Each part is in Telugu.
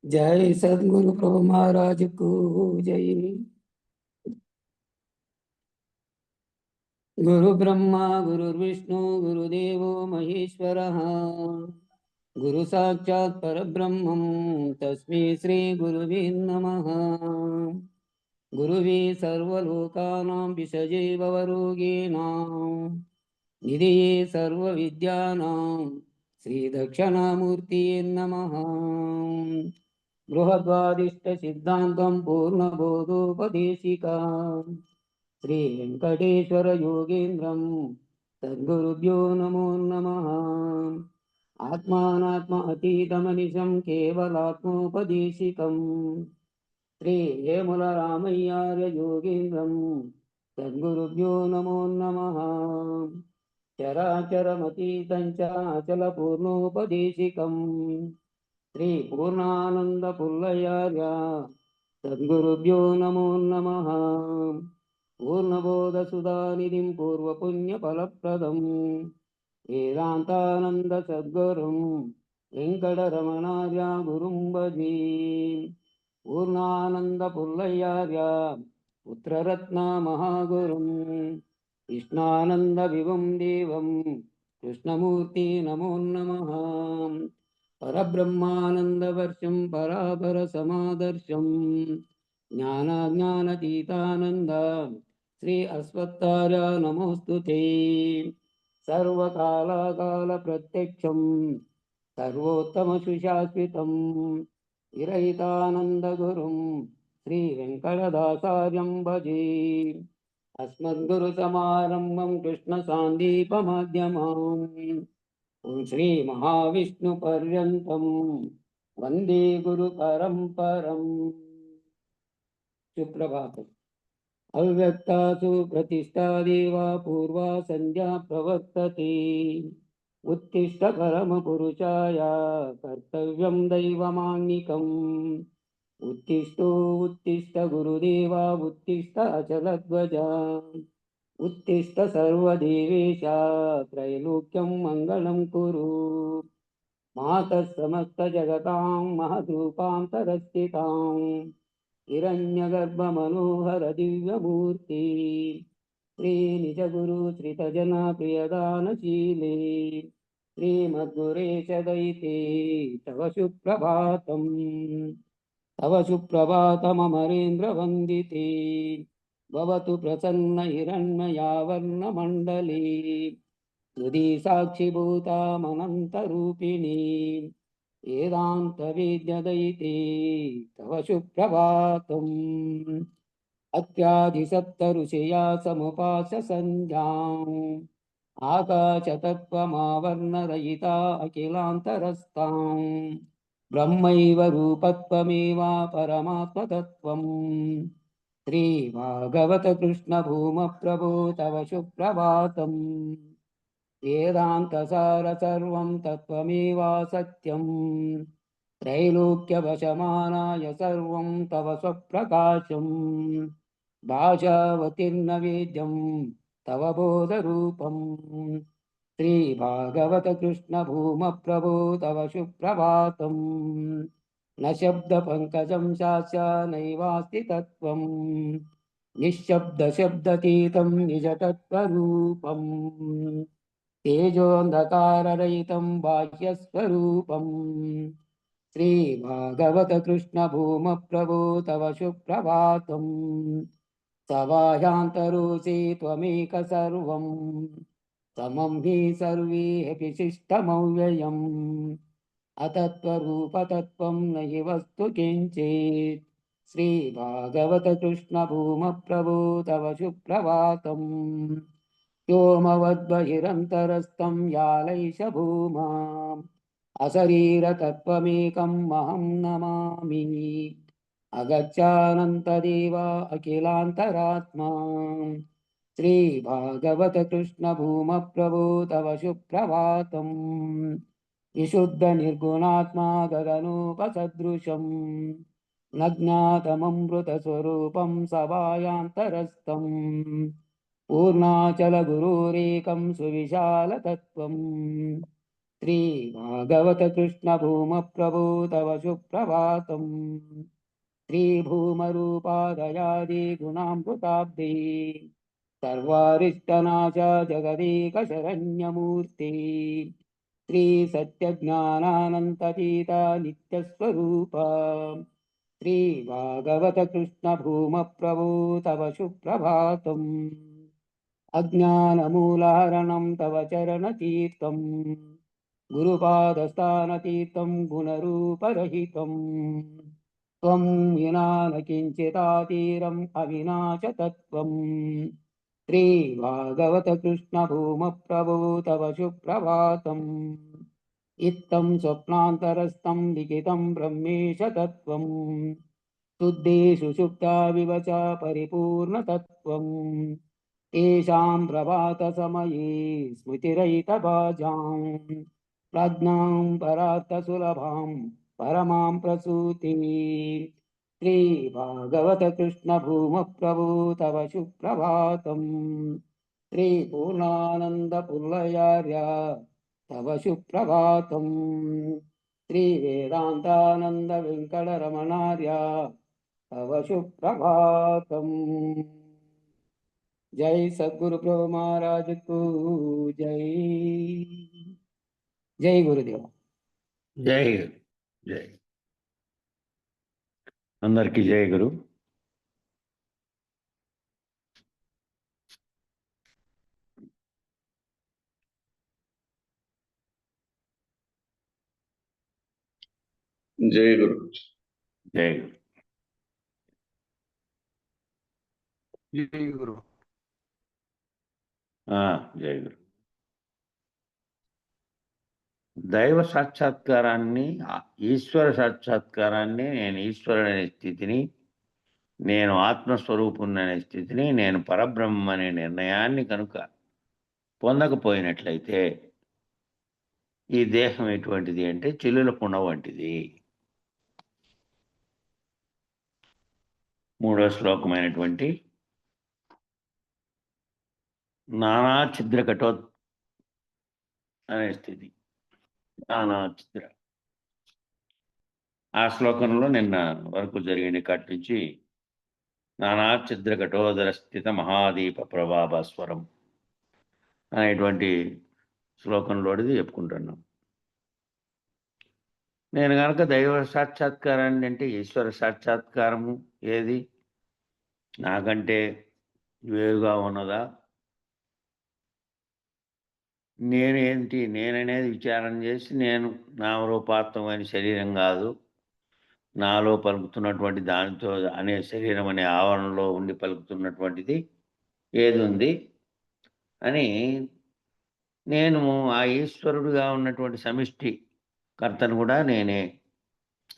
जय सद्गुरु प्रभु महाराज को जय। गुरु ब्रह्मा गुरुर्विष्णु गुरुदेवो महेश्वरः गुरु साक्षात् परब्रह्मं तस्मै श्री गुरुवे नमः। गुरुवे सर्वलोकानां विषजे भवरोगिणां निधये सर्वविद्यानां श्रीदक्षिणामूर्तये नमः। बृहद्वादिष्टसिद्धान्तं पूर्णबोधोपदेशिका श्री वेंकटेश्वर योगेन्द्रं सद्गुरुभ्यो नमो नमः। आत्मानात्म अतीतमनिशं केवलात्मोपदेशिकं श्री वेमुलरामय्यार्य योगेन्द्रं सद्गुरुभ्यो नमो नमः। चराचरमतीतं च अचलपूर्णोपदेशिकं श्री पूर्णानन्दपुल्लयार्य सद्गुरुभ्यो नमो नमः। पूर्णबोधसुधानिधिं पूर्वपुण्यफलप्रदं वेदान्तानन्द सद्गुरुं वेङ्कटरमणार्य गुरुं भजे। पूर्णानन्दपुल्लयार्य पुत्ररत्नमहागुरुं कृष्णानन्दविभुं देवं कृष्णमूर्ति नमो नमः। परब्रह्मानन्दवर्षं परापरसमादर्शं ज्ञानाज्ञानतीतानन्द श्री अश्वत्थार्य नमोस्तुते। सर्वकालकालप्रत्यक्षं सर्वोत्तमसुशाश्रितं विरहितानन्दगुरुं श्री वेङ्कटदासार्यं भजे। अस्मद्गुरुसमारम्भं कृष्णसान्दीपमाध्यमाम् श्री महाविष्णुपर्यन्तं वन्दे गुरुपरम्परम्। सुप्रभातम्। अव्यक्तासु प्रतिष्ठा देवा पूर्वा संध्या प्रवर्तते। उत्तिष्ठ परमपुरुषाय कर्तव्यं दैवमान्निकम्। उत्तिष्ठो उत्तिष्ठ गुरुदेवा उत्तिष्ठ अचलध्वजा उत्तिष्ठ सर्वदेवेश त्रैलोक्यं मङ्गलं कुरु। मातः समस्तजगतां महद्रूपां तरस्थितां हिरण्यगर्भमनोहर दिव्यमूर्ति श्रीनिजगुरु श्रितजना प्रियदानशीले श्रीमद्गुरेश दयिते तव सुप्रभातम्। तव सुप्रभातममरेन्द्रवन्दिते भवतु प्रसन्न हिरण्मयावर्णमण्डले हृदि साक्षिभूतामनन्तरूपिणी वेदान्तवेद्यदयिते तव सुप्रभातम्। अत्यादिसप्तऋषया समुपास्य सन्ध्याम् आकाशतत्त्वमावर्णरहिता अखिलान्तरस्ताम् ब्रह्मैव रूपत्वमेव परमात्मतत्त्वम्। श्रीभागवत कृष्ण भूम प्रभो तव सुप्रभातम्। वेदान्तसार सर्वं तत्त्वमेव सत्यम् त्रैलोक्यवशमानाय सर्वं तव स्वप्रकाशम् भाषावतीर्न वेद्यं तव बोधरूपम्। श्रीभागवत कृष्ण भूम प्रभो तव सुप्रभातम्। न शब्दपङ्कजं शास्य नैवास्ति तत्त्वम् निःशब्दशब्दतीतं निजतत्त्वरूपम्। तेजोऽन्धकाररहितं बाह्यस्वरूपम्। श्रीभागवत कृष्ण भूम प्रभो तव सुप्रभातम्। सभायान्तरोषे त्वमेक सर्वं समं हि सर्वेऽपि शिष्टमव्ययम्। अतत्त्वरूपतत्त्वं न हि वस्तु किञ्चित्। श्रीभागवत कृष्ण भूम प्रभो तव सुप्रभातम्। व्योमवद्बहिरन्तरस्तं यालैष भूमा अशरीरतत्त्वमेकं महं नमामि। अगच्छानन्तदेव अखिलान्तरात्मा श्रीभागवत कृष्ण भूम प्रभो तव सुप्रभातम्। विशुद्धनिर्गुणात्मा गगनोपसदृशं न ज्ञातममृतस्वरूपं सभायान्तरस्थम् पूर्णाचलगुरुरेकं सुविशालतत्त्वम्। श्रीभागवत कृष्ण भूम प्रभो तव सुप्रभातम्। श्रीभूमरूपादयादि गुणामृताब्धे सर्वारिष्टनाश जगदेकशरण्यमूर्ति श्रीसत्यज्ञानानन्ततीता नित्यस्वरूप श्रीभागवत कृष्ण भूम प्रभो तव सुप्रभातम्। अज्ञानमूलहरणं तव चरणतीर्थं गुरुपादस्थानतीर्थं गुणरूपरहितं त्वं विना न किञ्चिदातीरम् अविनाशतत्त्वं श्रीभागवत कृष्ण भूम प्रभो तव सुप्रभातम्। इत्थं स्वप्नान्तरस्थं लिखितं ब्रह्मेश तत्त्वं शुद्धेषु सुप्ता विवच परिपूर्णतत्त्वम् तेषां प्रभातसमये स्मृतिरहितभाजां प्रज्ञां परार्थसुलभां परमां प्रसूतिं श्रीभागवत कृष्ण भूम प्रभो तव सुप्रभातम्। श्रीपूर्णानन्दपुल्लयार्य तव सुप्रभातम्। श्रीवेदान्तानन्द वेङ्कटरमणार्य तव सुप्रभातम्। जय सद्गुरु प्रभु महाराज को जय। जय गुरुदेव। जय जय అందరికీ జయ గురు. జై గురు. జయ గురు. జై గురు. జయ గురు. దైవ సాక్షాత్కారాన్ని, ఈశ్వర సాక్షాత్కారాన్ని, నేను ఈశ్వరుడు అనే స్థితిని, నేను ఆత్మస్వరూపుణ్ణి అనే స్థితిని, నేను పరబ్రహ్మ అనే నిర్ణయాన్ని కనుక పొందకపోయినట్లయితే ఈ దేహం ఎటువంటిది అంటే చిల్లుల కుండ వంటిది. 3వ శ్లోకమైనటువంటి నానా ఛిద్ర కఠోత్ అనే స్థితి, నానా ఛిద్ర. ఆ శ్లోకంలో నిన్న వరకు జరిగిన కట్ నుంచి నానా ఛిద్ర కఠోదర స్థిత మహాదీప ప్రభాభస్వరం అనేటువంటి శ్లోకంలోది చెప్పుకుంటున్నాం. నేను కనుక దైవ సాక్షాత్కారాన్ని అంటే ఈశ్వర సాక్షాత్కారము ఏది నాకంటే వేరుగా ఉన్నదా, నేనేంటి, నేననేది విచారం చేసి నేను నామరూపాత్మకమైన శరీరం కాదు, నాలో పలుకుతున్నటువంటి దానితో అనే శరీరం అనే ఆవరణలో ఉండి పలుకుతున్నటువంటిది ఏది ఉంది అని నేను ఆ ఈశ్వరుడుగా ఉన్నటువంటి సమిష్టి కర్తను కూడా నేనే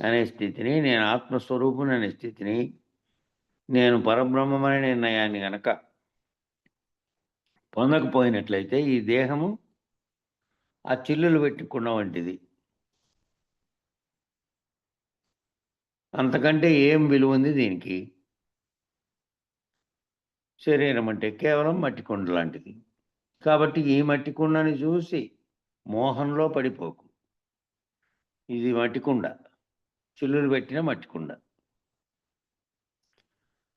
అనే స్థితిని, నేను ఆత్మస్వరూపుని అనే స్థితిని, నేను పరబ్రహ్మమనే నిర్ణయాన్ని గనక పొందకపోయినట్లయితే ఈ దేహము ఆ చిల్లులు పెట్టుకున్న వంటిది. అంతకంటే ఏం విలువ ఉంది దీనికి? శరీరం అంటే కేవలం మట్టి కుండ లాంటిది. కాబట్టి ఈ మట్టి కుండని చూసి మోహంలో పడిపోకు. ఇది మట్టి కుండ, చిల్లులు పెట్టిన మట్టి కుండ.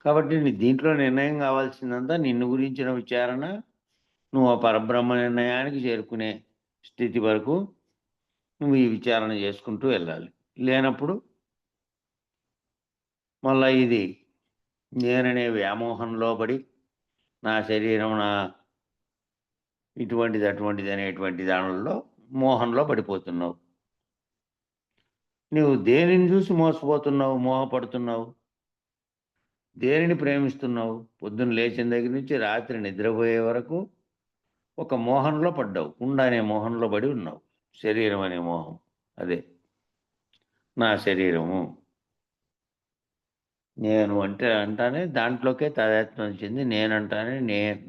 కాబట్టి దీంట్లో నిర్ణయం కావాల్సిందంతా నిన్ను గురించిన విచారణ. నువ్వు ఆ పరబ్రహ్మ నిర్ణయానికి చేరుకునే స్థితి వరకు నువ్వు ఈ విచారణ చేసుకుంటూ వెళ్ళాలి. లేనప్పుడు మళ్ళా ఇది నేననే వ్యామోహంలో పడి నా శరీరం నా ఇటువంటిది అటువంటిది అనేటువంటి దానిలో మోహంలో పడిపోతున్నావు. నువ్వు దేనిని చూసి మోసపోతున్నావు, మోహపడుతున్నావు? దేనిని ప్రేమిస్తున్నావు? పొద్దున్న లేచిన దగ్గర నుంచి రాత్రి నిద్రపోయే వరకు ఒక మోహంలో పడ్డావు. కుండ అనే మోహంలో పడి ఉన్నావు. శరీరం అనే మోహం, అదే నా శరీరము నేను అంటే అంటానే దాంట్లోకే తాదాత్మ్యం చెంది నేనంటానే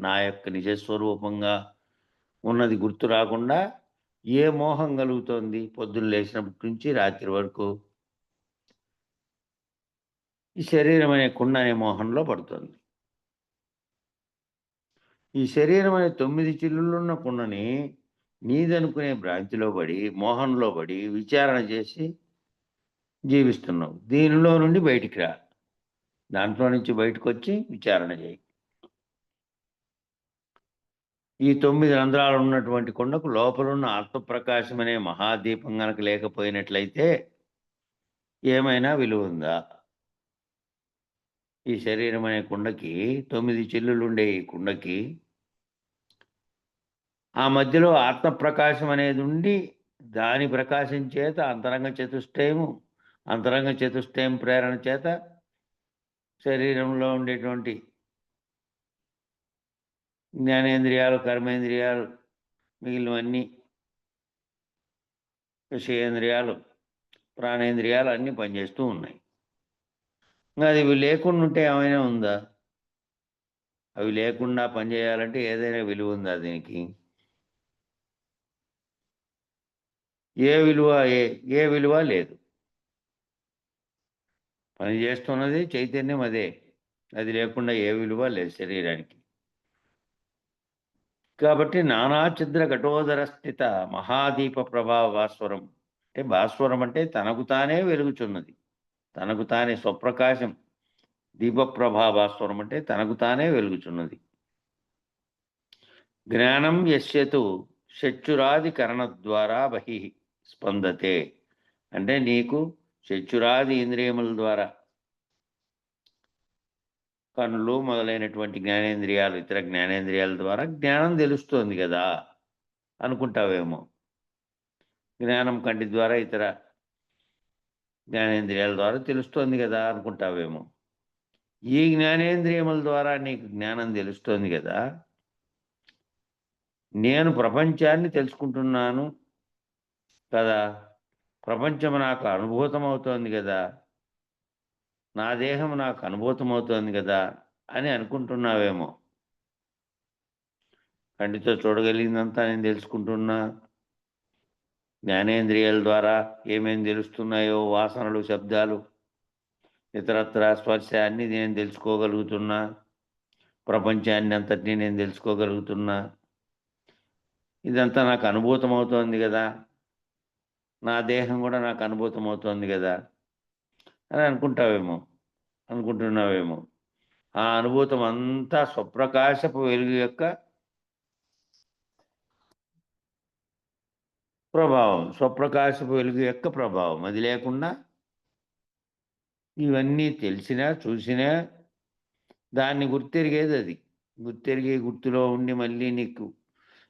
నా యొక్క నిజస్వరూపంగా ఉన్నది గుర్తు రాకుండా ఏ మోహం కలుగుతోంది? పొద్దున్న లేచినప్పటి నుంచి రాత్రి వరకు ఈ శరీరం అనే కుండ అనే మోహంలో పడుతుంది. ఈ శరీరం అనే 9 చిల్లులున్న కుండని నీదనుకునే భ్రాంతిలో పడి మోహంలో పడి విచారణ చేసి జీవిస్తున్నావు. దీనిలో నుండి బయటికి రా. దాంట్లో నుంచి బయటకు వచ్చి విచారణ చేయి. ఈ 9 రంధ్రాలు ఉన్నటువంటి కొండకు లోపలున్న ఆత్మప్రకాశం అనే మహాదీపం గనక లేకపోయినట్లయితే ఏమైనా విలువ ఉందా? ఈ శరీరం అనే కుండకి 9 చిల్లులుండే ఈ కుండకి ఆ మధ్యలో ఆత్మప్రకాశం అనేది ఉండి దాని ప్రకాశం చేత అంతరంగ చతుష్టయం ప్రేరణ చేత శరీరంలో ఉండేటువంటి జ్ఞానేంద్రియాలు, కర్మేంద్రియాలు, మిగిలినవన్నీ విషయేంద్రియాలు, ప్రాణేంద్రియాలు అన్నీ పనిచేస్తూ ఉన్నాయి. ఇంకా అది ఇవి లేకుండా ఉంటే ఏమైనా ఉందా? అవి లేకుండా పనిచేయాలంటే ఏదైనా విలువ ఉందా దీనికి? ఏ విలువ లేదు. పని చేస్తున్నది చైతన్యం అదే. అది లేకుండా ఏ విలువ లేదు శరీరానికి. కాబట్టి నానా ఛిద్ర ఘటోదర స్థిత మహాదీప ప్రభావ భాస్వరం. అంటే భాస్వరం అంటే తనకు తానే వెలుగుచున్నది, తనకు తానే స్వప్రకాశం. దీపప్రభా భాస్వరం అంటే తనకు తానే వెలుగుచున్నది. జ్ఞానం యస్యతు షచ్చురాది కరణ ద్వారా బహి స్పందతే. అంటే నీకు షచ్చురాది ఇంద్రియముల ద్వారా, కనులు మొదలైనటువంటి జ్ఞానేంద్రియాలు, ఇతర జ్ఞానేంద్రియాల ద్వారా జ్ఞానం తెలుస్తోంది కదా అనుకుంటావేమో. జ్ఞానం కంటి ద్వారా, ఇతర జ్ఞానేంద్రియాల ద్వారా తెలుస్తోంది కదా అనుకుంటావేమో. ఈ జ్ఞానేంద్రియముల ద్వారా నీకు జ్ఞానం తెలుస్తోంది కదా, నేను ప్రపంచాన్ని తెలుసుకుంటున్నాను కదా, ప్రపంచం నాకు అనుభూతమవుతోంది కదా, నా దేహం నాకు అనుభూతమవుతోంది కదా అని అనుకుంటున్నావేమో. కంటితో చూడగలిగిందంతా నేను తెలుసుకుంటున్నా, జ్ఞానేంద్రియాల ద్వారా ఏమేమి తెలుస్తున్నాయో, వాసనలు, శబ్దాలు, ఇతరత్ర స్పర్శ అన్నీ నేను తెలుసుకోగలుగుతున్నా, ప్రపంచాన్ని అంతటినీ నేను తెలుసుకోగలుగుతున్నా, ఇదంతా నాకు అనుభూతమవుతోంది కదా, నా దేహం కూడా నాకు అనుభూతమవుతోంది కదా అని అనుకుంటున్నావేమో. ఆ అనుభూతం అంతా స్వప్రకాశపు వెలుగు యొక్క ప్రభావం, స్వప్రకాశపు వెలుగు యొక్క ప్రభావం. అది లేకుండా ఇవన్నీ తెలిసినా చూసినా దాన్ని గుర్తెరిగేది అది. గుర్తెరిగే గుర్తులో ఉండి మళ్ళీ నీకు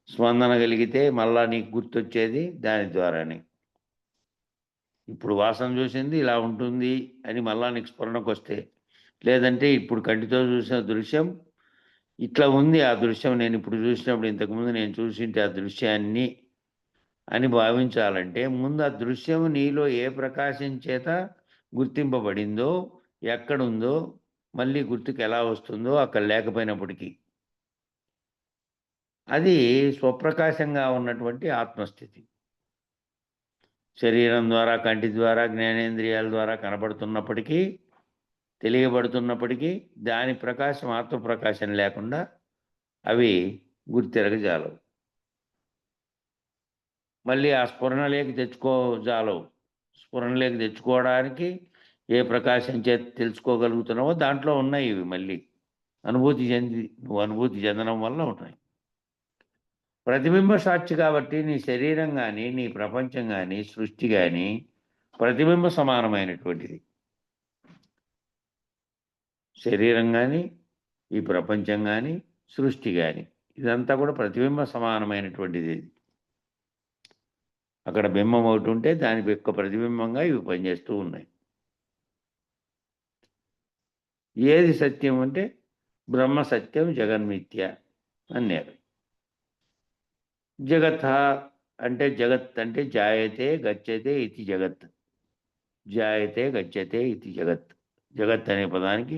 స్పందన కలిగితే మళ్ళా నీకు గుర్తొచ్చేది దాని ద్వారానే. ఇప్పుడు వాసన చూసింది ఇలా ఉంటుంది అని మళ్ళా నీకు స్ఫురణకు వస్తే, లేదంటే ఇప్పుడు కంటితో చూసిన దృశ్యం ఇట్లా ఉంది, ఆ దృశ్యం నేను ఇప్పుడు చూసినప్పుడు ఇంతకుముందు నేను చూసింటే ఆ దృశ్యాన్ని అని భావించాలంటే ముందు ఆ దృశ్యం నీలో ఏ ప్రకాశం చేత గుర్తింపబడిందో, ఎక్కడుందో, మళ్ళీ గుర్తుకు ఎలా వస్తుందో అక్కడ లేకపోయినప్పటికీ, అది స్వప్రకాశంగా ఉన్నటువంటి ఆత్మస్థితి. శరీరం ద్వారా, కంటి ద్వారా, జ్ఞానేంద్రియాల ద్వారా కనపడుతున్నప్పటికీ, తెలియబడుతున్నప్పటికీ దాని ప్రకాశం, ఆత్మప్రకాశం లేకుండా అవి గుర్తెరగజాలవు. మళ్ళీ ఆ స్ఫురణలోకి స్ఫురణలోకి తెచ్చుకోవడానికి ఏ ప్రకాశం చేత తెలుసుకోగలుగుతున్నావో దాంట్లో ఉన్నాయి ఇవి. మళ్ళీ నువ్వు అనుభూతి చెందడం వల్ల ఉన్నాయి. ప్రతిబింబ సాక్షి కాబట్టి నీ శరీరం కానీ, నీ ప్రపంచం కానీ, సృష్టి కానీ ప్రతిబింబ సమానమైనటువంటిది. శరీరం కానీ, ఈ ప్రపంచం కానీ, సృష్టి కానీ ఇదంతా కూడా ప్రతిబింబ సమానమైనటువంటిది. అక్కడ బింబం ఒకటి ఉంటే దాని యొక్క ప్రతిబింబంగా ఇవి పనిచేస్తూ ఉన్నాయి. ఏది సత్యం అంటే బ్రహ్మ సత్యం, జగన్మిథ్య అన్నారు. జగత్ అంటే జాయతే గచ్చతే ఇది జగత్. జాయతే గచ్చతే ఇది జగత్. జగత్ అనే పదానికి,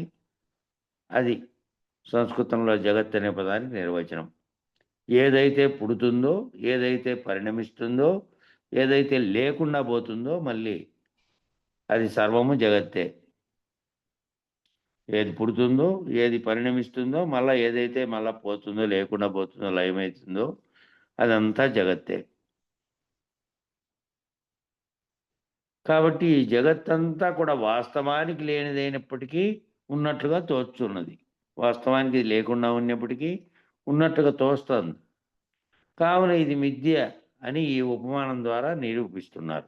అది సంస్కృతంలో జగత్ అనే పదానికి నిర్వచనం. ఏదైతే పుడుతుందో, ఏదైతే పరిణమిస్తుందో, ఏదైతే లేకుండా పోతుందో మళ్ళీ అది సర్వము జగత్తే. ఏది పుడుతుందో, ఏది పరిణమిస్తుందో, మళ్ళీ ఏదైతే మళ్ళీ పోతుందో, లేకుండా పోతుందో, లయమవుతుందో అదంతా జగత్తే. కాబట్టి ఈ జగత్తంతా కూడా వాస్తవానికి లేనిదైనప్పటికీ ఉన్నట్లుగా తోచున్నది. వాస్తవానికి ఇది లేకుండా ఉన్నప్పటికీ ఉన్నట్టుగా తోస్తుంది. కావున ఇది మిథ్య అని ఈ ఉపమానం ద్వారా నిరూపిస్తున్నారు.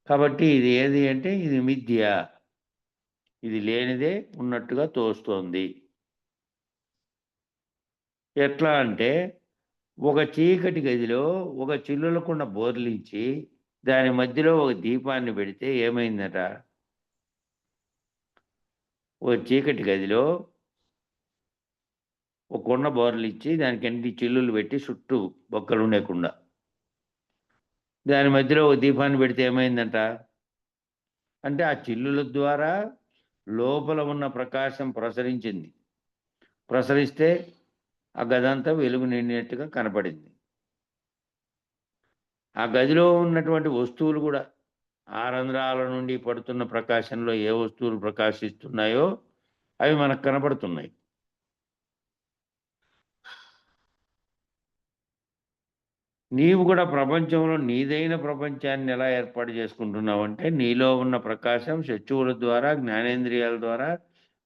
కాబట్టి ఇది ఏది అంటే ఇది మిథ్య. ఇది లేనిదే ఉన్నట్టుగా తోస్తోంది. ఎట్లా అంటే ఒక చీకటి గదిలో ఒక చిల్లులకుండ బోర్లించి దాని మధ్యలో ఒక దీపాన్ని పెడితే ఏమైందట? ఒక చీకటి గదిలో ఒక కుండ బోర్లిచ్చి దానికంటి చిల్లులు పెట్టి చుట్టూ బొక్కలు ఉండకుండా దాని మధ్యలో ఒక దీపాన్ని పెడితే ఏమైందంట? అంటే ఆ చిల్లుల ద్వారా లోపల ఉన్న ప్రకాశం ప్రసరించింది. ప్రసరిస్తే ఆ గదంతా వెలుగు నిండినట్టుగా కనపడింది. ఆ గదిలో ఉన్నటువంటి వస్తువులు కూడా ఆ రంధ్రాల నుండి పడుతున్న ప్రకాశంలో ఏ వస్తువులు ప్రకాశిస్తున్నాయో అవి మనకు కనపడుతున్నాయి. నీవు కూడా ప్రపంచంలో నీదైన ప్రపంచాన్ని ఎలా ఏర్పాటు చేసుకుంటున్నావంటే నీలో ఉన్న ప్రకాశం చక్షువుల ద్వారా జ్ఞానేంద్రియాల ద్వారా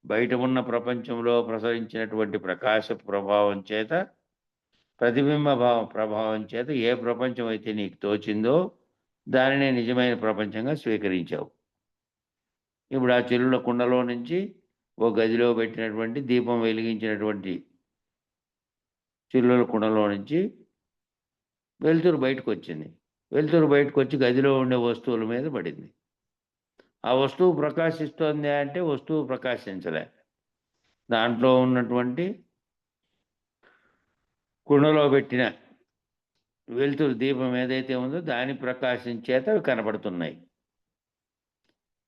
బయట ఉన్న ప్రపంచంలో ప్రసరించినటువంటి ప్రకాశ ప్రభావం చేత ప్రతిబింబ ప్రభావం చేత ఏ ప్రపంచం అయితే నీకు తోచిందో దానినే నిజమైన ప్రపంచంగా స్వీకరించావు. ఇప్పుడు ఆ చెల్లుల కుండలో నుంచి ఓ గదిలో పెట్టినటువంటి దీపం వెలిగించినటువంటి చెల్లుల కుండలో నుంచి వెలుతురు బయటకు వచ్చింది. వెలుతురు బయటకు వచ్చి గదిలో ఉండే వస్తువుల మీద పడింది. ఆ వస్తువు ప్రకాశిస్తోంది అంటే వస్తువు ప్రకాశించలే. దాంట్లో ఉన్నటువంటి కుండలో పెట్టిన వెలుతురు దీపం ఏదైతే ఉందో దాని ప్రకాశం చేత అవి కనబడుతున్నాయి.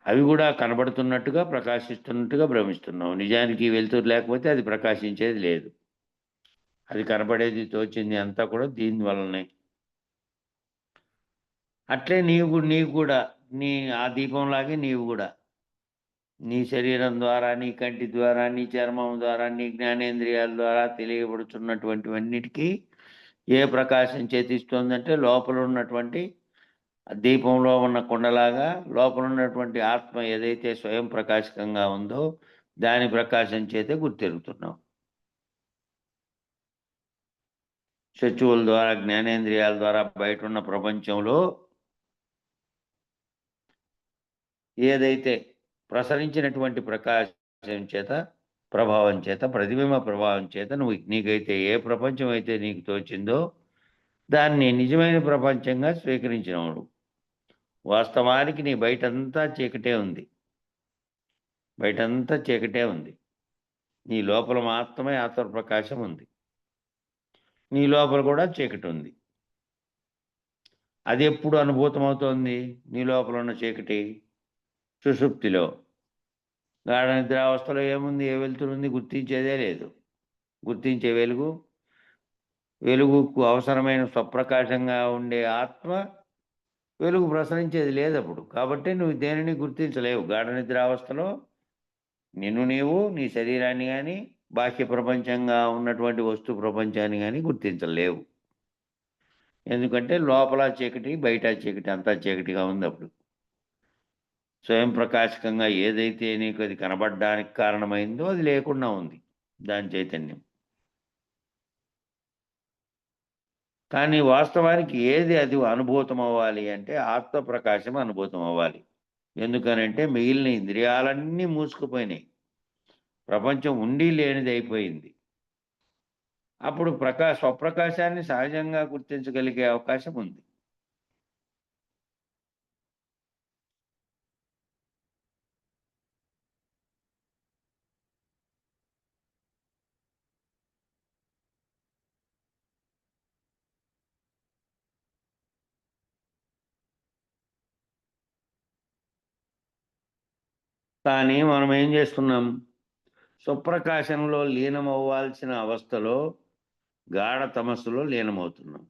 అవి కూడా కనబడుతున్నట్టుగా ప్రకాశిస్తున్నట్టుగా భ్రమిస్తున్నావు. నిజానికి వెలుతురు లేకపోతే అది ప్రకాశించేది లేదు. అది కనబడేది తోచింది అంతా కూడా దీనివల్లనే. అట్లే నీవు కూడా ఆ దీపంలాగే నీవు కూడా నీ శరీరం ద్వారా, నీ కంటి ద్వారా, నీ చర్మం ద్వారా, నీ జ్ఞానేంద్రియాల ద్వారా తెలియబడుతున్నటువంటివన్నిటికీ ఏ ప్రకాశం చేతిస్తోందంటే లోపల ఉన్నటువంటి దీపంలో ఉన్న కుండలాగా లోపల ఉన్నటువంటి ఆత్మ ఏదైతే స్వయం ప్రకాశకంగా ఉందో దాని ప్రకాశం చేతే గుర్తెరుగుతున్నావు. చక్షువుల ద్వారా జ్ఞానేంద్రియాల ద్వారా బయట ఉన్న ప్రపంచంలో ఏదైతే ప్రసరించినటువంటి ప్రకాశం చేత ప్రభావం చేత ప్రతిబింబ ప్రభావం చేత నీకైతే ఏ ప్రపంచం అయితే నీకు తోచిందో దాన్ని నిజమైన ప్రపంచంగా స్వీకరించినవాడు. వాస్తవానికి నీ బయటంతా చీకటే ఉంది. బయటంతా చీకటే ఉంది. నీ లోపల మాత్రమే ఆత్మప్రకాశం ఉంది. నీ లోపల కూడా చీకటి ఉంది. అది ఎప్పుడు అనుభూతమవుతోంది? నీ లోపల ఉన్న చీకటి సుషుప్తిలో. గాఢ నిద్రావస్థలో ఏముంది? ఏ వెలుతురుంది? గుర్తించేదే లేదు. గుర్తించే వెలుగుకు అవసరమైన స్వప్రకాశంగా ఉండే ఆత్మ వెలుగు ప్రసరించేది లేదప్పుడు. కాబట్టి నువ్వు దేనిని గుర్తించలేవు. గాఢ నిద్రావస్థలో నీవు నీ శరీరాన్ని కానీ బాహ్య ప్రపంచంగా ఉన్నటువంటి వస్తు ప్రపంచాన్ని కానీ గుర్తించలేవు. ఎందుకంటే లోపల చీకటి, బయట చీకటి, అంతా చీకటిగా ఉంది. అప్పుడు స్వయం ప్రకాశకంగా ఏదైతే నీకు అది కనబడడానికి కారణమైందో అది లేకుండా ఉంది దాని చైతన్యం. కానీ వాస్తవానికి ఏది అది అనుభూతం అవ్వాలి అంటే ఆత్మప్రకాశం అనుభూతం అవ్వాలి. ఎందుకనంటే మిగిలిన ఇంద్రియాలన్నీ మూసుకుపోయినాయి. ప్రపంచం ఉండి లేనిది అయిపోయింది. అప్పుడు స్వప్రకాశాన్ని సహజంగా గుర్తించగలిగే అవకాశం ఉంది. కానీ మనం ఏం చేస్తున్నాం? స్వప్రకాశంలో లీనమవ్వాల్సిన అవస్థలో గాఢ తమస్సులో లీనమవుతున్నాం.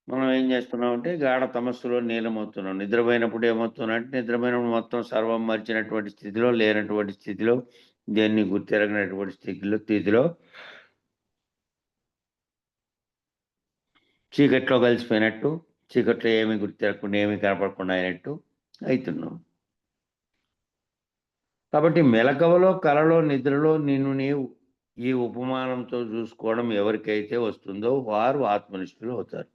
మనం ఏం చేస్తున్నాం అంటే గాఢ తమస్సులో లీనమవుతున్నాం. నిద్రపోయినప్పుడు ఏమవుతున్నాం అంటే నిద్రపోయినప్పుడు మొత్తం సర్వం మర్చినటువంటి స్థితిలో, లేనటువంటి స్థితిలో దేన్ని గుర్తిరగినటువంటి స్థితిలో చీకట్లో కలిసిపోయినట్టు, చీకట్లో ఏమీ గుర్తిరగకుండా ఏమీ కనపడకుండా అయినట్టు అవుతున్నాం. కాబట్టి మెలకువలో, కలలో, నిద్రలో నిన్ను నీవు ఈ ఉపమానంతో చూసుకోవడం ఎవరికైతే వస్తుందో వారు ఆత్మనిష్ఠులు అవుతారు.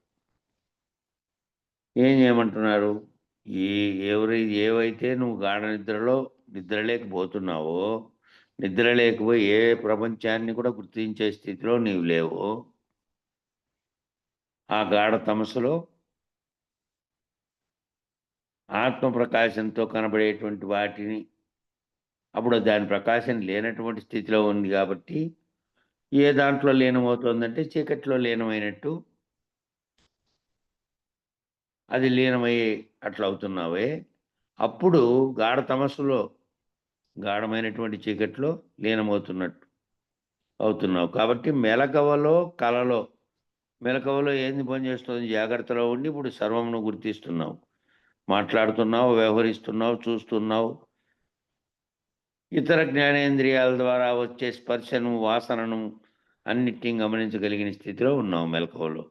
ఏం చేయమంటున్నారు? ఏవైతే నువ్వు గాఢ నిద్రలేకపోతున్నావో, నిద్ర లేకపోయి ఏ ప్రపంచాన్ని కూడా గుర్తించే స్థితిలో నీవు లేవో, ఆ గాఢ తమస్సులో ఆత్మ ప్రకాశంతో కనబడేటువంటి వాటిని, అప్పుడు దాని ప్రకాశం లేనటువంటి స్థితిలో ఉంది కాబట్టి ఏ దాంట్లో లీనమవుతోందంటే చీకట్లో లీనమైనట్టు అది లీనమై అట్లా అవుతున్నావే, అప్పుడు గాఢ తమస్సులో గాఢమైనటువంటి చీకట్లో లీనమవుతున్నట్టు అవుతున్నావు. కాబట్టి మెలకువలో, కలలో, మెలకువలో ఏంది పని చేస్తుంది? జాగ్రత్తలో ఉండి ఇప్పుడు సర్వమును గుర్తిస్తున్నావు, మాట్లాడుతున్నావు, వ్యవహరిస్తున్నావు, చూస్తున్నావు. ఇతర జ్ఞానేంద్రియాల ద్వారా వచ్చే స్పర్శను, వాసనను అన్నిటినీ గమనించగలిగిన స్థితిలో ఉన్నావు మెలకువలో.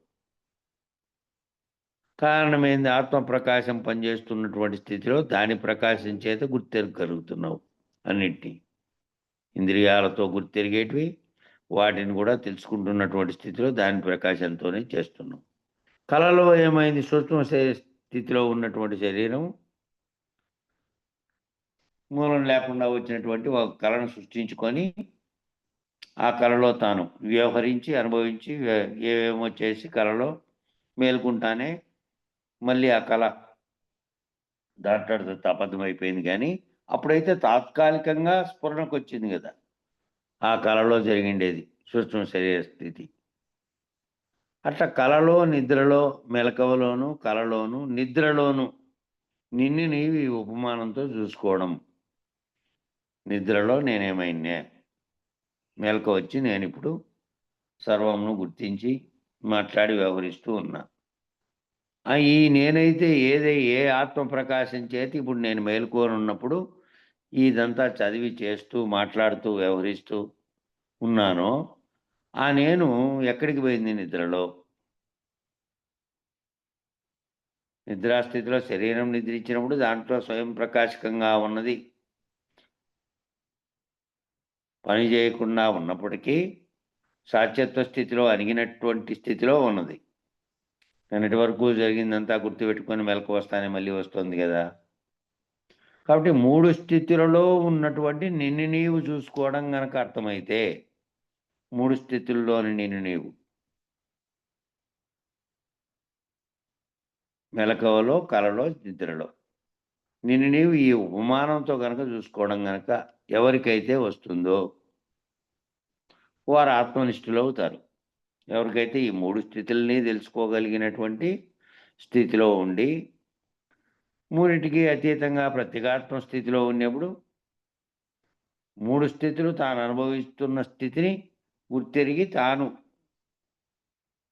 కారణమైంది ఆత్మ ప్రకాశం పనిచేస్తున్నటువంటి స్థితిలో దాని ప్రకాశం చేత గుర్తెరగలుగుతున్నావు. అన్నిటినీ ఇంద్రియాలతో గుర్తెరిగేటివి వాటిని కూడా తెలుసుకుంటున్నటువంటి స్థితిలో దాని ప్రకాశంతోనే చేస్తున్నాం. కళలో ఏమైంది? సూక్ష్మ స్థితిలో ఉన్నటువంటి శరీరం మూలం లేకుండా వచ్చినటువంటి ఒక కళను సృష్టించుకొని ఆ కళలో తాను వ్యవహరించి అనుభవించి ఏవేమో చేసి కళలో మేల్కుంటానే మళ్ళీ ఆ కళ దాంట్లో అబద్ధమైపోయింది. కానీ అప్పుడైతే తాత్కాలికంగా స్ఫురణకు వచ్చింది కదా ఆ కళలో జరిగిండేది సూక్ష్మ శరీర స్థితి. అట్లా కళలో, నిద్రలో, మెలకువలోను, కళలోను, నిద్రలోను నిన్ను నీవు ఈ ఉపమానంతో చూసుకోవడం. నిద్రలో నేనేమైనా మెలకువ వచ్చి నేను ఇప్పుడు సర్వమును గుర్తించి మాట్లాడి వ్యవహరిస్తూ ఉన్నా. ఈ నేనైతే ఏ ఆత్మ ప్రకాశం చేతి ఇప్పుడు నేను మేలుకొని ఉన్నప్పుడు ఇదంతా చదివి చేస్తూ మాట్లాడుతూ వ్యవహరిస్తూ ఉన్నానో ఆ నేను ఎక్కడికి పోయింది? నిద్రలో. నిద్రాస్థితిలో శరీరం నిద్రించినప్పుడు దాంట్లో స్వయం ప్రకాశకంగా ఉన్నది పని చేయకుండా ఉన్నప్పటికీ సాత్యత్వ స్థితిలో అణిగినటువంటి స్థితిలో ఉన్నది. నిన్నటి వరకు జరిగిందంతా గుర్తుపెట్టుకొని మెలకు వస్తానే మళ్ళీ వస్తుంది కదా. కాబట్టి 3 స్థితులలో ఉన్నటువంటి నిన్ను నీవు చూసుకోవడం గనక అర్థమైతే 3 స్థితుల్లోని నిన్ను నీవు మెలకువలో, కలలో, నిద్రలో నిన్ను నీవు ఈ ఉపమానంతో గనక చూసుకోవడం గనక ఎవరికైతే వస్తుందో వారు ఆత్మనిష్ఠులు అవుతారు. ఎవరికైతే ఈ 3 స్థితుల్ని తెలుసుకోగలిగినటువంటి స్థితిలో ఉండి మూడింటికి అతీతంగా ప్రత్యేగాత్మ స్థితిలో ఉన్నప్పుడు 3 స్థితులు తాను అనుభవిస్తున్న స్థితిని గుర్తెరిగి తాను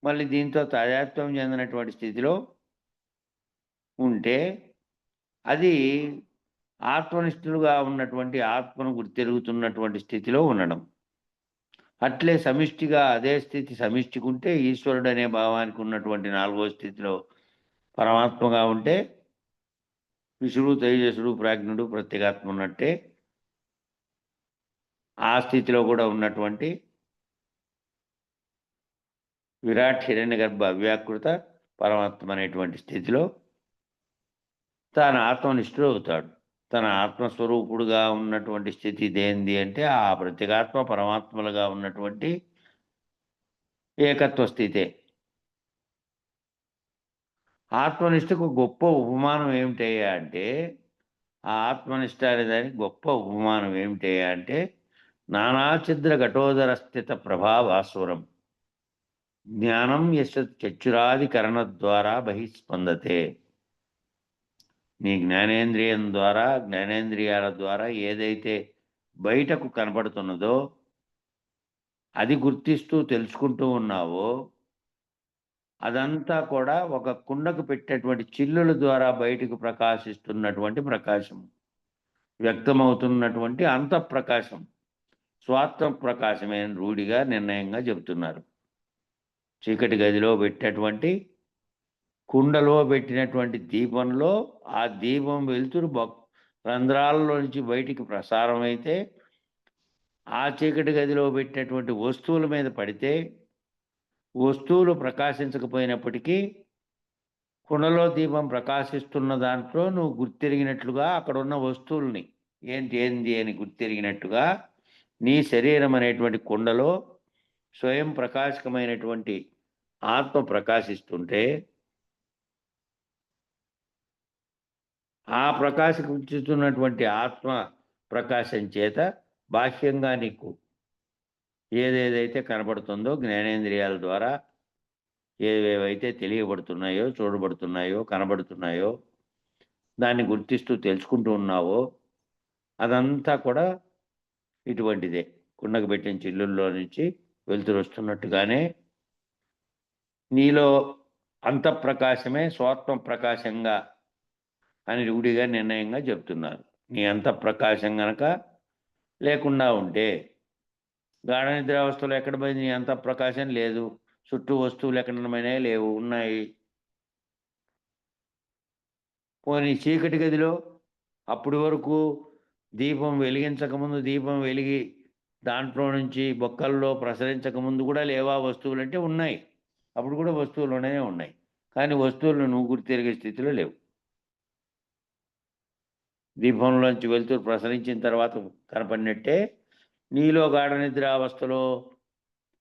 మళ్ళీ దీంతో తాదాత్మ్యం చెందినటువంటి స్థితిలో ఉంటే అది ఆత్మనిష్ఠులుగా ఉన్నటువంటి ఆత్మను గుర్తెరుగుతున్నటువంటి స్థితిలో ఉండడం. అట్లే సమిష్టిగా అదే స్థితి సమిష్టికి ఉంటే ఈశ్వరుడు అనే భావానికి ఉన్నటువంటి 4వ స్థితిలో పరమాత్మగా ఉంటే విష్ణుడు, తేజస్సుడు, ప్రాజ్ఞుడు, ప్రత్యేగాత్మ ఉన్నట్టే ఆ స్థితిలో కూడా ఉన్నటువంటి విరాట్ హిరణ్యగర్భ అవ్యాకృత పరమాత్మ అనేటువంటి స్థితిలో తాను ఆత్మనిష్ఠుడు అవుతాడు. తన ఆత్మస్వరూపుడుగా ఉన్నటువంటి స్థితి దేంది అంటే ఆ ప్రత్యేగాత్మ పరమాత్మలుగా ఉన్నటువంటి ఏకత్వ స్థితే. ఆత్మనిష్టకు గొప్ప ఉపమానం ఏమిటయ్యా అంటే ఆ ఆత్మనిష్ట అనే దానికి గొప్ప ఉపమానం ఏమిటయ్యా అంటే నానాఛిద్ర ఘటోదర స్థిత ప్రభావాసురం జ్ఞానం చక్షురాధికరణ ద్వారా బహిస్పందతే. నీ జ్ఞానేంద్రియం ద్వారా, జ్ఞానేంద్రియాల ద్వారా ఏదైతే బయటకు కనపడుతున్నదో అది గుర్తిస్తూ తెలుసుకుంటూ ఉన్నావో అదంతా కూడా ఒక కుండకు పెట్టేటువంటి చిల్లుల ద్వారా బయటకు ప్రకాశిస్తున్నటువంటి ప్రకాశం, వ్యక్తమవుతున్నటువంటి అంతఃప్రకాశం. స్వాత్మ ప్రకాశమైన రూఢిగా నిర్ణయంగా చెబుతున్నారు. చీకటి గదిలో పెట్టినటువంటి కుండలో పెట్టినటువంటి దీపంలో ఆ దీపం వెలుతురు రంధ్రాలలో నుంచి బయటికి ప్రసారం అయితే ఆ చీకటి గదిలో పెట్టినటువంటి వస్తువుల మీద పడితే వస్తువులు ప్రకాశించకపోయినప్పటికీ కుండలో దీపం ప్రకాశిస్తున్న దాంట్లో నువ్వు గుర్తెరిగినట్లుగా అక్కడ ఉన్న వస్తువుల్ని ఏంటి అని గుర్తెరిగినట్టుగా నీ శరీరం అనేటువంటి కుండలో స్వయం ప్రకాశకమైనటువంటి ఆత్మ ప్రకాశిస్తుంటే ఆ ప్రకాశించుతున్నటువంటి ఆత్మ ప్రకాశం చేత బాహ్యంగా నీకు ఏదేదైతే కనబడుతుందో జ్ఞానేంద్రియాల ద్వారా ఏవేవైతే తెలియబడుతున్నాయో, చూడబడుతున్నాయో, కనబడుతున్నాయో, దాన్ని గుర్తిస్తూ తెలుసుకుంటూ ఉన్నావో అదంతా కూడా ఇటువంటిదే. కుండకు పెట్టిన చిల్లుల్లో నుంచి వెలుతురు వస్తున్నట్టుగానే నీలో అంతఃప్రకాశమే స్వాత్మ ప్రకాశంగా అని రూఢిగా నిర్ణయంగా చెప్తున్నారు. నీ అంతఃప్రకాశం గనక లేకుండా ఉంటే గాఢ నిద్రావస్థలో ఎక్కడ పోయింది? నీ అంతఃప్రకాశం లేదు. చుట్టూ వస్తువులు ఎక్కడమైనా లేవు, ఉన్నాయి. పోనీ చీకటి గదిలో అప్పటి వరకు దీపం వెలిగించకముందు, దీపం వెలిగి దాంట్లో నుంచి బొక్కల్లో ప్రసరించకముందు కూడా లేవా వస్తువులు అంటే ఉన్నాయి. అప్పుడు కూడా వస్తువులునే ఉన్నాయి. కానీ వస్తువులను నువ్వు గుర్తెరిగే స్థితిలో లేవు. దీపంలోంచి వెలుతురు ప్రసరించిన తర్వాత కనపడినట్టే నీలో గాఢ నిద్రావస్థలో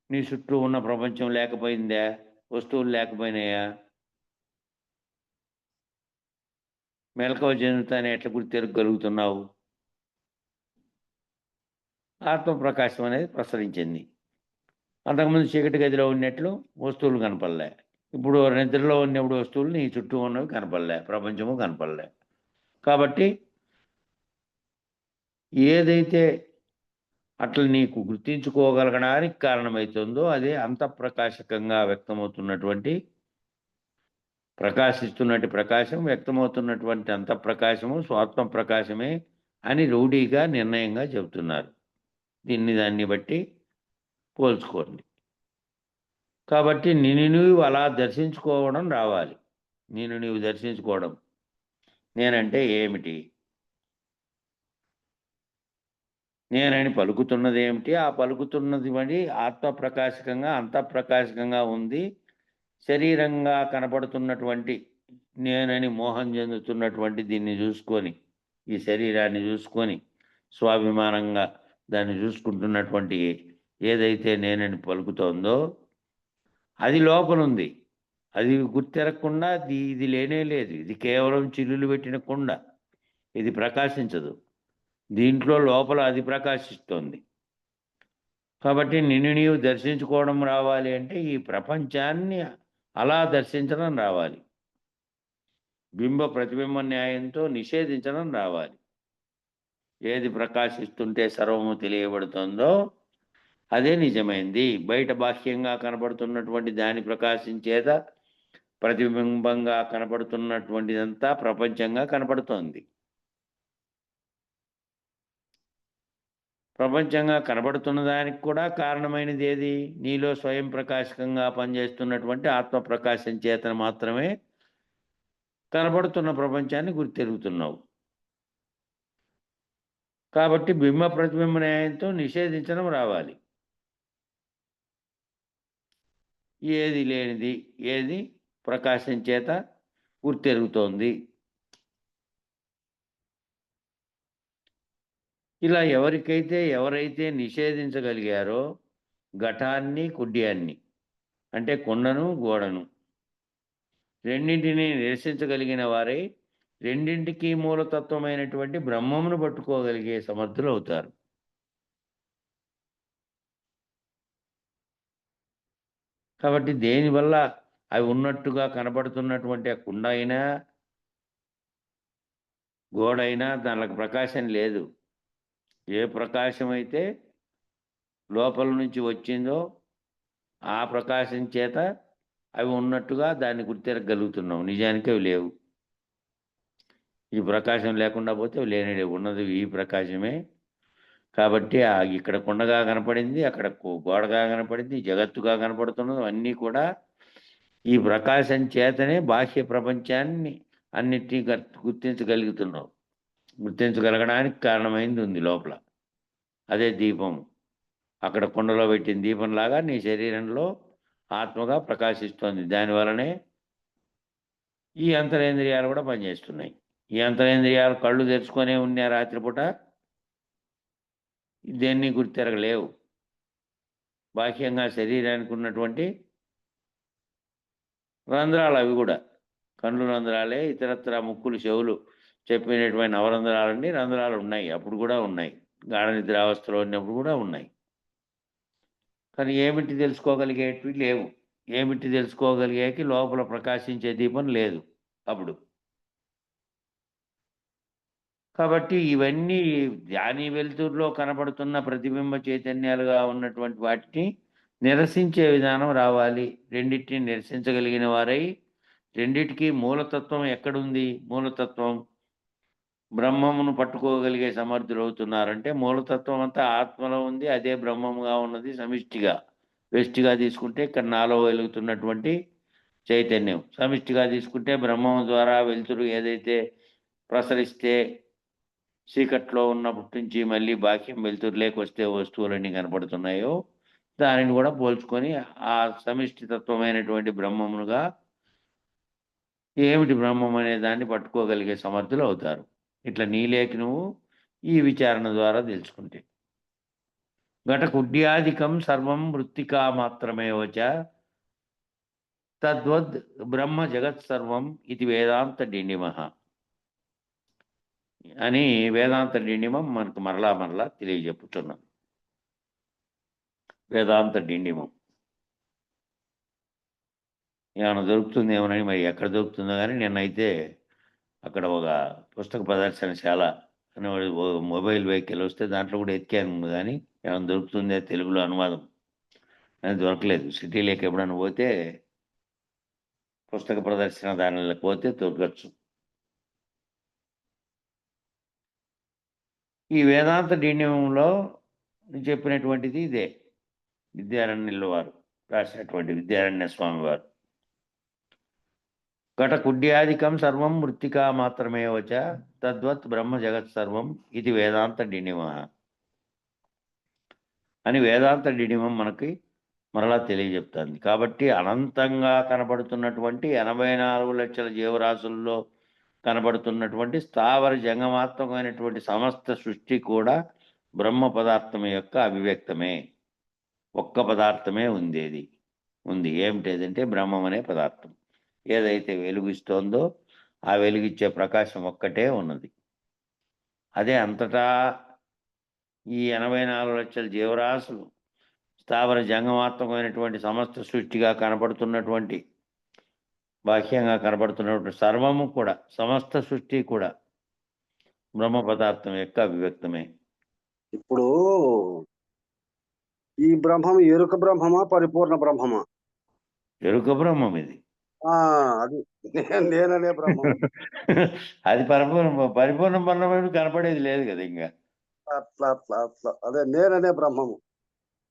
నీ చుట్టూ ఉన్న ప్రపంచం లేకపోయిందా? వస్తువులు లేకపోయినాయా? మెలకువ చెందుతానే ఎట్లా గుర్తెరగలుగుతున్నావు? ఆత్మప్రకాశం అనేది ప్రసరించింది. అంతకుముందు చీకటి గదిలో ఉన్నట్లు వస్తువులు కనపడలే. ఇప్పుడు నిద్రలో ఉన్నప్పుడు వస్తువులు నీ చుట్టూ ఉన్నవి కనపడలే, ప్రపంచము కనపడలే. కాబట్టి ఏదైతే అట్లా నీకు గుర్తించుకోగలగడానికి కారణమవుతుందో అదే అంతఃప్రకాశకంగా వ్యక్తమవుతున్నటువంటి ప్రకాశం వ్యక్తమవుతున్నటువంటి అంతఃప్రకాశము స్వాత్మ ప్రకాశమే అని రూఢిగా నిర్ణయంగా చెబుతున్నారు. దాన్ని బట్టి పోల్చుకోండి. కాబట్టి నిన్ను నువ్వు అలా దర్శించుకోవడం రావాలి. నిన్ను నీవు దర్శించుకోవడం. నేనంటే ఏమిటి? నేనని పలుకుతున్నది ఏమిటి? ఆ పలుకుతున్నది మరి ఆత్మప్రకాశకంగా అంతఃప్రకాశకంగా ఉంది. శరీరంగా కనపడుతున్నటువంటి నేనని మోహం చెందుతున్నటువంటి దీన్ని చూసుకొని, ఈ శరీరాన్ని చూసుకొని స్వాభిమానంగా దాన్ని చూసుకుంటున్నటువంటి ఏదైతే నేనని పలుకుతోందో అది లోపలుంది. అది గుర్తెరగకుండా ఇది లేనే లేదు. ఇది కేవలం చిల్లులు పెట్టిన కుండ. ఇది ప్రకాశించదు. దీంట్లో లోపల అది ప్రకాశిస్తోంది. కాబట్టి నిన్ను నీవు దర్శించుకోవడం రావాలి అంటే ఈ ప్రపంచాన్ని అలా దర్శించడం రావాలి. బింబ ప్రతిబింబ న్యాయంతో నిషేధించడం రావాలి. ఏది ప్రకాశిస్తుంటే సర్వము తెలియబడుతుందో అదే నిజమైంది. బయట బాహ్యంగా కనబడుతున్నటువంటి దాని ప్రకాశించేత ప్రతిబింబంగా కనపడుతున్నటువంటిదంతా ప్రపంచంగా కనపడుతోంది. ప్రపంచంగా కనబడుతున్న దానికి కూడా కారణమైనది ఏది? నీలో స్వయం ప్రకాశకంగా పనిచేస్తున్నటువంటి ఆత్మప్రకాశం చేతన మాత్రమే కనబడుతున్న ప్రపంచాన్ని గుర్తెరుగుతున్నావు. కాబట్టి బింబ ప్రతిబింబ న్యాయంతో నిషేధించడం రావాలి. ఏది లేనిది ఏది ప్రకాశం చేత గుర్తెరుగుతోంది. ఇలా ఎవరైతే నిషేధించగలిగారో ఘటాన్ని కుడ్యాన్ని అంటే కొండను గోడను రెండింటినీ నిరసించగలిగిన వారే రెండింటికి మూలతత్వమైనటువంటి బ్రహ్మమును పట్టుకోగలిగే సమర్థులు అవుతారు. కాబట్టి దేనివల్ల అవి ఉన్నట్టుగా కనబడుతున్నటువంటి ఆ కుండ అయినా గోడైనా దానికి ప్రకాశం లేదు. ఏ ప్రకాశం అయితే లోపల నుంచి వచ్చిందో ఆ ప్రకాశం చేత అవి ఉన్నట్టుగా దాన్ని గుర్తెరగలుగుతున్నాం. నిజానికి అవి లేవు. ఈ ప్రకాశం లేకుండా పోతే అవి లేనే లేవు. ఉన్నది ఈ ప్రకాశమే. కాబట్టి ఇక్కడ కుండగా కనపడింది, అక్కడ గోడగా కనపడింది, జగత్తుగా కనపడుతున్నది అన్నీ కూడా ఈ ప్రకాశం చేతనే బాహ్య ప్రపంచాన్ని అన్నిటినీ గుర్తించగలగడానికి కారణమైంది ఉంది లోపల. అదే దీపం. అక్కడ కుండలో పెట్టిన దీపంలాగా నీ శరీరంలో ఆత్మగా ప్రకాశిస్తోంది. దానివలనే ఈ అంతరేంద్రియాలు కూడా పనిచేస్తున్నాయి. ఈ అంతరేంద్రియాలు కళ్ళు తెరుచుకొనే ఉన్న రాత్రిపూట దేన్ని గుర్తెరగలేవు. బాహ్యంగా శరీరానికి ఉన్నటువంటి రంధ్రాలు అవి కూడా కళ్ళు రంధ్రాలే. ఇతరత్ర ముక్కులు, చెవులు చెప్పినటువంటి నవరంధ్రాలన్నీ రంధ్రాలు ఉన్నాయి, అప్పుడు కూడా ఉన్నాయి. గాఢ నిద్రావస్థలో ఉన్నప్పుడు కూడా ఉన్నాయి. కానీ ఏమిటి తెలుసుకోగలిగేటివి లేవు. ఏమిటి తెలుసుకోగలిగేకి లోపల ప్రకాశించే దీపం లేదు అప్పుడు. కాబట్టి ఇవన్నీ ధ్యాని వెలుతురులో కనపడుతున్న ప్రతిబింబ చైతన్యాలుగా ఉన్నటువంటి వాటిని నిరసించే విధానం రావాలి. రెండింటిని నిరసించగలిగిన వారై, రెండిటికి మూలతత్వం ఎక్కడుంది? మూలతత్వం బ్రహ్మమును పట్టుకోగలిగే సమర్థులు అవుతున్నారంటే మూలతత్వం అంతా ఆత్మలో ఉంది. అదే బ్రహ్మముగా ఉన్నది సమిష్టిగా. వ్యష్టిగా తీసుకుంటే ఇక్కడ నాలో వెలుగుతున్నటువంటి చైతన్యం, సమిష్టిగా తీసుకుంటే బ్రహ్మం ద్వారా వెలుతురు ఏదైతే ప్రసరిస్తే చీకట్లో ఉన్నప్పటి నుంచి మళ్ళీ బాహ్యం వెలుతురులోకి వస్తే వస్తువులన్నీ కనపడుతున్నాయో దానిని కూడా పోల్చుకొని ఆ సమిష్టి తత్వమైనటువంటి బ్రహ్మమునుగా ఏమిటి బ్రహ్మం అనే దాన్ని పట్టుకోగలిగే సమర్థులు అవుతారు. ఇట్లా నీలేకి నువ్వు ఈ విచారణ ద్వారా తెలుసుకుంటే. ఘటకుడ్యాధికం సర్వం మృత్తికా మాత్రమే వచ తద్వద్ బ్రహ్మ జగత్ సర్వం ఇది వేదాంత డిండిమః అని వేదాంత డిండిమం మనకు మరలా తెలియజెప్పుతున్నాం. వేదాంత డిండిమం ఏమైనా దొరుకుతుందేమోనని, మరి ఎక్కడ దొరుకుతుందో కానీ నిన్నైతే అక్కడ ఒక పుస్తక ప్రదర్శనశాల అనే మొబైల్ వెహికల్ వస్తే దాంట్లో కూడా ఎతికాను, కానీ ఏమైనా దొరుకుతుందే తెలుగులో అనువాదం అని దొరకలేదు. సిటీలోకి ఎప్పుడైనా పోతే పుస్తక ప్రదర్శన దానిలో పోతే దొరకచ్చు. ఈ వేదాంత డిండిమంలో చెప్పినటువంటిది ఇదే. విద్యారణ్యుల వారు రాసినటువంటి విద్యారణ్య స్వామి వారు ఘటకుడ్యాధికం సర్వం మృత్తికా మాత్రమే వచ తద్వత్ బ్రహ్మ జగత్ సర్వం ఇది వేదాంత డిండిమః అని వేదాంత డిండిమం మనకి మరలా తెలియజెప్తుంది. కాబట్టి అనంతంగా కనబడుతున్నటువంటి 84 లక్షల జీవరాశుల్లో కనబడుతున్నటువంటి స్థావర జంగమాత్మకమైనటువంటి సమస్త సృష్టి కూడా బ్రహ్మ పదార్థం యొక్క అభివ్యక్తమే. ఒక్క పదార్థమే ఉంది. ఏమిటేదంటే బ్రహ్మం అనే పదార్థం. ఏదైతే వెలుగిస్తోందో ఆ వెలుగిచ్చే ప్రకాశం ఒక్కటే ఉన్నది. అదే అంతటా ఈ 84 లక్షల జీవరాశులు స్థావర జంగమాత్మకమైనటువంటి సమస్త సృష్టిగా కనపడుతున్నటువంటి, బాహ్యంగా కనపడుతున్నటువంటి సర్వము కూడా, సమస్త సృష్టి కూడా బ్రహ్మ పదార్థం యొక్క అభివ్యక్తమే. ఇప్పుడు ఈ బ్రహ్మం ఎరుక బ్రహ్మమా పరిపూర్ణ బ్రహ్మమా? ఎరుక బ్రహ్మం ఇది. అది నేననే బ్రహ్మం. అది పరిపూర్ణ బ్రహ్మం కనపడేది లేదు కదా ఇంకా. అట్లా అదే నేననే బ్రహ్మము.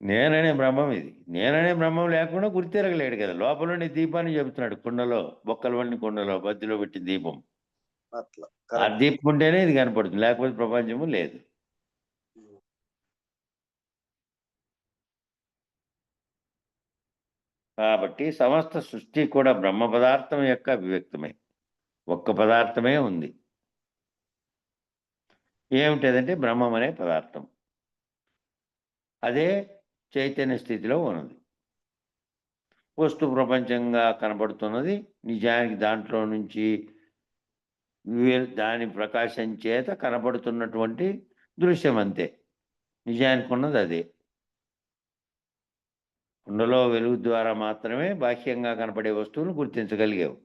నేననే బ్రహ్మం ఇది. నేననే బ్రహ్మం లేకుండా గుర్తిరగలేడు కదా. లోపల దీపాన్ని చెబుతున్నాడు. కుండలో బొక్కలవన్నీ కుండలో బద్దిలో పెట్టి దీపం. అట్లా ఆ దీపం ఉంటేనే ఇది కనపడుతుంది, లేకపోతే ప్రపంచము లేదు. కాబట్టి సమస్త సృష్టి కూడా బ్రహ్మ పదార్థం యొక్క అభివ్యక్తమే. ఒక్క పదార్థమే ఉంది. ఏమిటదంటే బ్రహ్మం అనే పదార్థం. అదే చైతన్య స్థితిలో ఉన్నది. వస్తు ప్రపంచంగా కనబడుతున్నది నిజానికి దాంట్లో నుంచి దాని ప్రకాశం చేత కనబడుతున్నటువంటి దృశ్యం అంతే. నిజానికి ఉన్నది అదే. కుండలో వెలుగు ద్వారా మాత్రమే బాహ్యంగా కనపడే వస్తువును గుర్తించగలిగావు.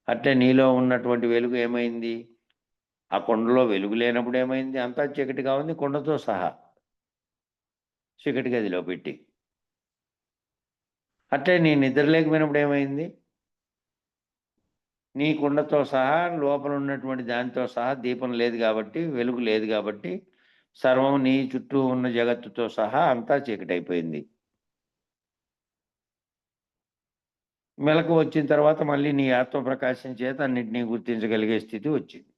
అట్లే నీలో ఉన్నటువంటి వెలుగు ఏమైంది? ఆ కుండలో వెలుగు లేనప్పుడు ఏమైంది? అంతా చీకటిగా ఉంది, కుండతో సహా చీకటి గదిలో పెట్టి. అట్లే నీ నిద్రలేకపోయినప్పుడు ఏమైంది? నీ కుండతో సహా లోపల ఉన్నటువంటి దానితో సహా దీపం లేదు కాబట్టి, వెలుగు లేదు కాబట్టి సర్వం నీ చుట్టూ ఉన్న జగత్తుతో సహా అంతా చీకటైపోయింది. మెలకు వచ్చిన తర్వాత మళ్ళీ నీ ఆత్మప్రకాశం చేత అన్నింటినీ గుర్తించగలిగే స్థితి వచ్చింది.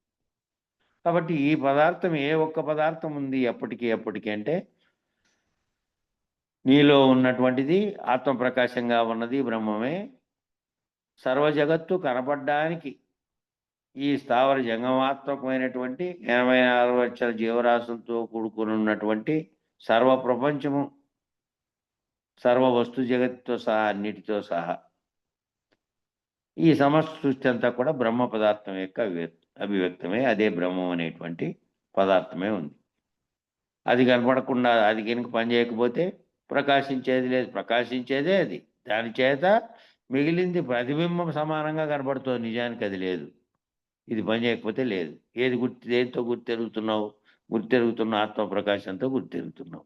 కాబట్టి ఈ పదార్థం ఏ ఒక్క పదార్థం ఉంది ఎప్పటికీ అంటే నీలో ఉన్నటువంటిది ఆత్మప్రకాశంగా ఉన్నది బ్రహ్మమే. సర్వ జగత్తు కనపడడానికి ఈ స్థావర జంగమాత్మకమైనటువంటి 84 లక్షల జీవరాశులతో కూడుకుని ఉన్నటువంటి సర్వ ప్రపంచము, సర్వ వస్తు జగత్తుతో సహా అన్నిటితో సహా ఈ సమస్త సృష్టి అంతా కూడా బ్రహ్మ పదార్థం యొక్క అభివ్యక్తమే. అదే బ్రహ్మం అనేటువంటి పదార్థమే ఉంది. అది కనపడకుండా, అది కనుక పని చేయకపోతే ప్రకాశించేది లేదు. ప్రకాశించేదే అది. దాని చేత మిగిలింది ప్రతిబింబం సమానంగా కనపడుతుంది. నిజానికి అది లేదు. ఇది పని చేయకపోతే లేదు. దేంతో గుర్తెరుగుతున్నావు? గుర్తెరుగుతున్న ఆత్మప్రకాశంతో గుర్తెరుగుతున్నావు.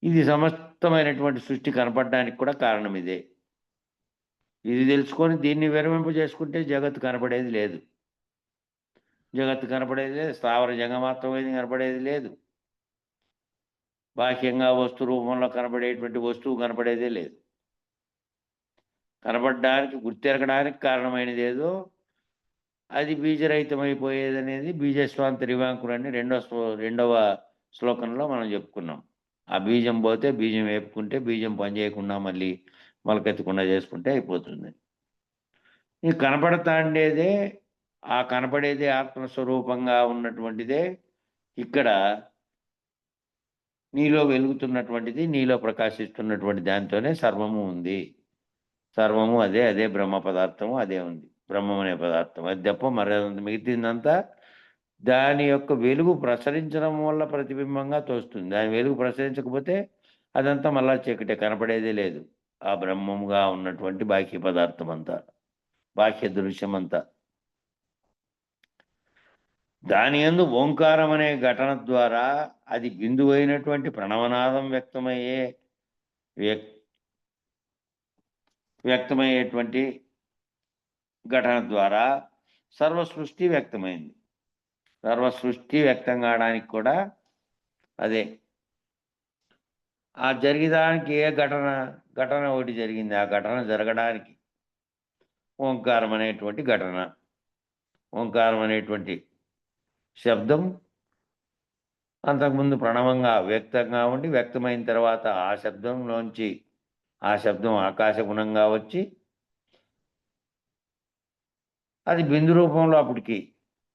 ఇది సమస్తమైనటువంటి సృష్టి కనపడడానికి కూడా కారణం ఇదే. ఇది తెలుసుకొని దీన్ని విరమింపజేసుకుంటే జగత్తు కనపడేది లేదు. జగత్తు కనపడేది లేదు. స్థావర జంగమాత్మకమైనది కనపడేది లేదు. బాహ్యంగా వస్తు రూపంలో కనపడేటువంటి వస్తువు కనపడేదే లేదు. కనపడడానికి, గుర్తెరగడానికి కారణమైనది ఏదో అది బీజరహితమైపోయేదనేది బీజస్వాంతరివాంకుడు అని రెండవ శ్లోకంలో మనం చెప్పుకున్నాం. ఆ బీజం పోతే బీజం వేపుకుంటే, బీజం పని చేయకుండా మళ్ళీ మొలకెత్తకుండా చేసుకుంటే అయిపోతుంది. ఈ కనపడతాండేదే, ఆ కనపడేదే ఆత్మస్వరూపంగా ఉన్నటువంటిదే ఇక్కడ నీలో వెలుగుతున్నటువంటిది, నీలో ప్రకాశిస్తున్నటువంటి దాంతోనే సర్వము ఉంది. సర్వము అదే బ్రహ్మ పదార్థము అదే ఉంది. బ్రహ్మం అనే పదార్థం అది తప్ప మిగతాదంతా దాని యొక్క వెలుగు ప్రసరించడం వల్ల ప్రతిబింబంగా తోస్తుంది. దాని వెలుగు ప్రసరించకపోతే అదంతా మళ్ళా చీకటే, కనపడేదే లేదు. ఆ బ్రహ్మముగా ఉన్నటువంటి బాహ్య పదార్థం అంతా, బాహ్య దృశ్యం అంతా. దాని యందు ఓంకారం అనే ఘటన ద్వారా అది బిందువైనటువంటి ప్రణవనాదం వ్యక్తమయ్యేటువంటి ఘటన ద్వారా సర్వ సృష్టి వ్యక్తమైంది. సర్వ సృష్టి వ్యక్తం కావడానికి కూడా అదే. ఆ జరిగేదానికి ఏ ఘటన ఒకటి జరిగింది. ఆ ఘటన జరగడానికి ఓంకారం అనేటువంటి ఘటన, ఓంకారం అనేటువంటి శబ్దం అంతకుముందు ప్రణవంగా వ్యక్తంగా ఉండి, వ్యక్తమైన తర్వాత ఆ శబ్దం ఆకాశగుణంగా వచ్చి అది బిందు రూపంలో, అప్పటికి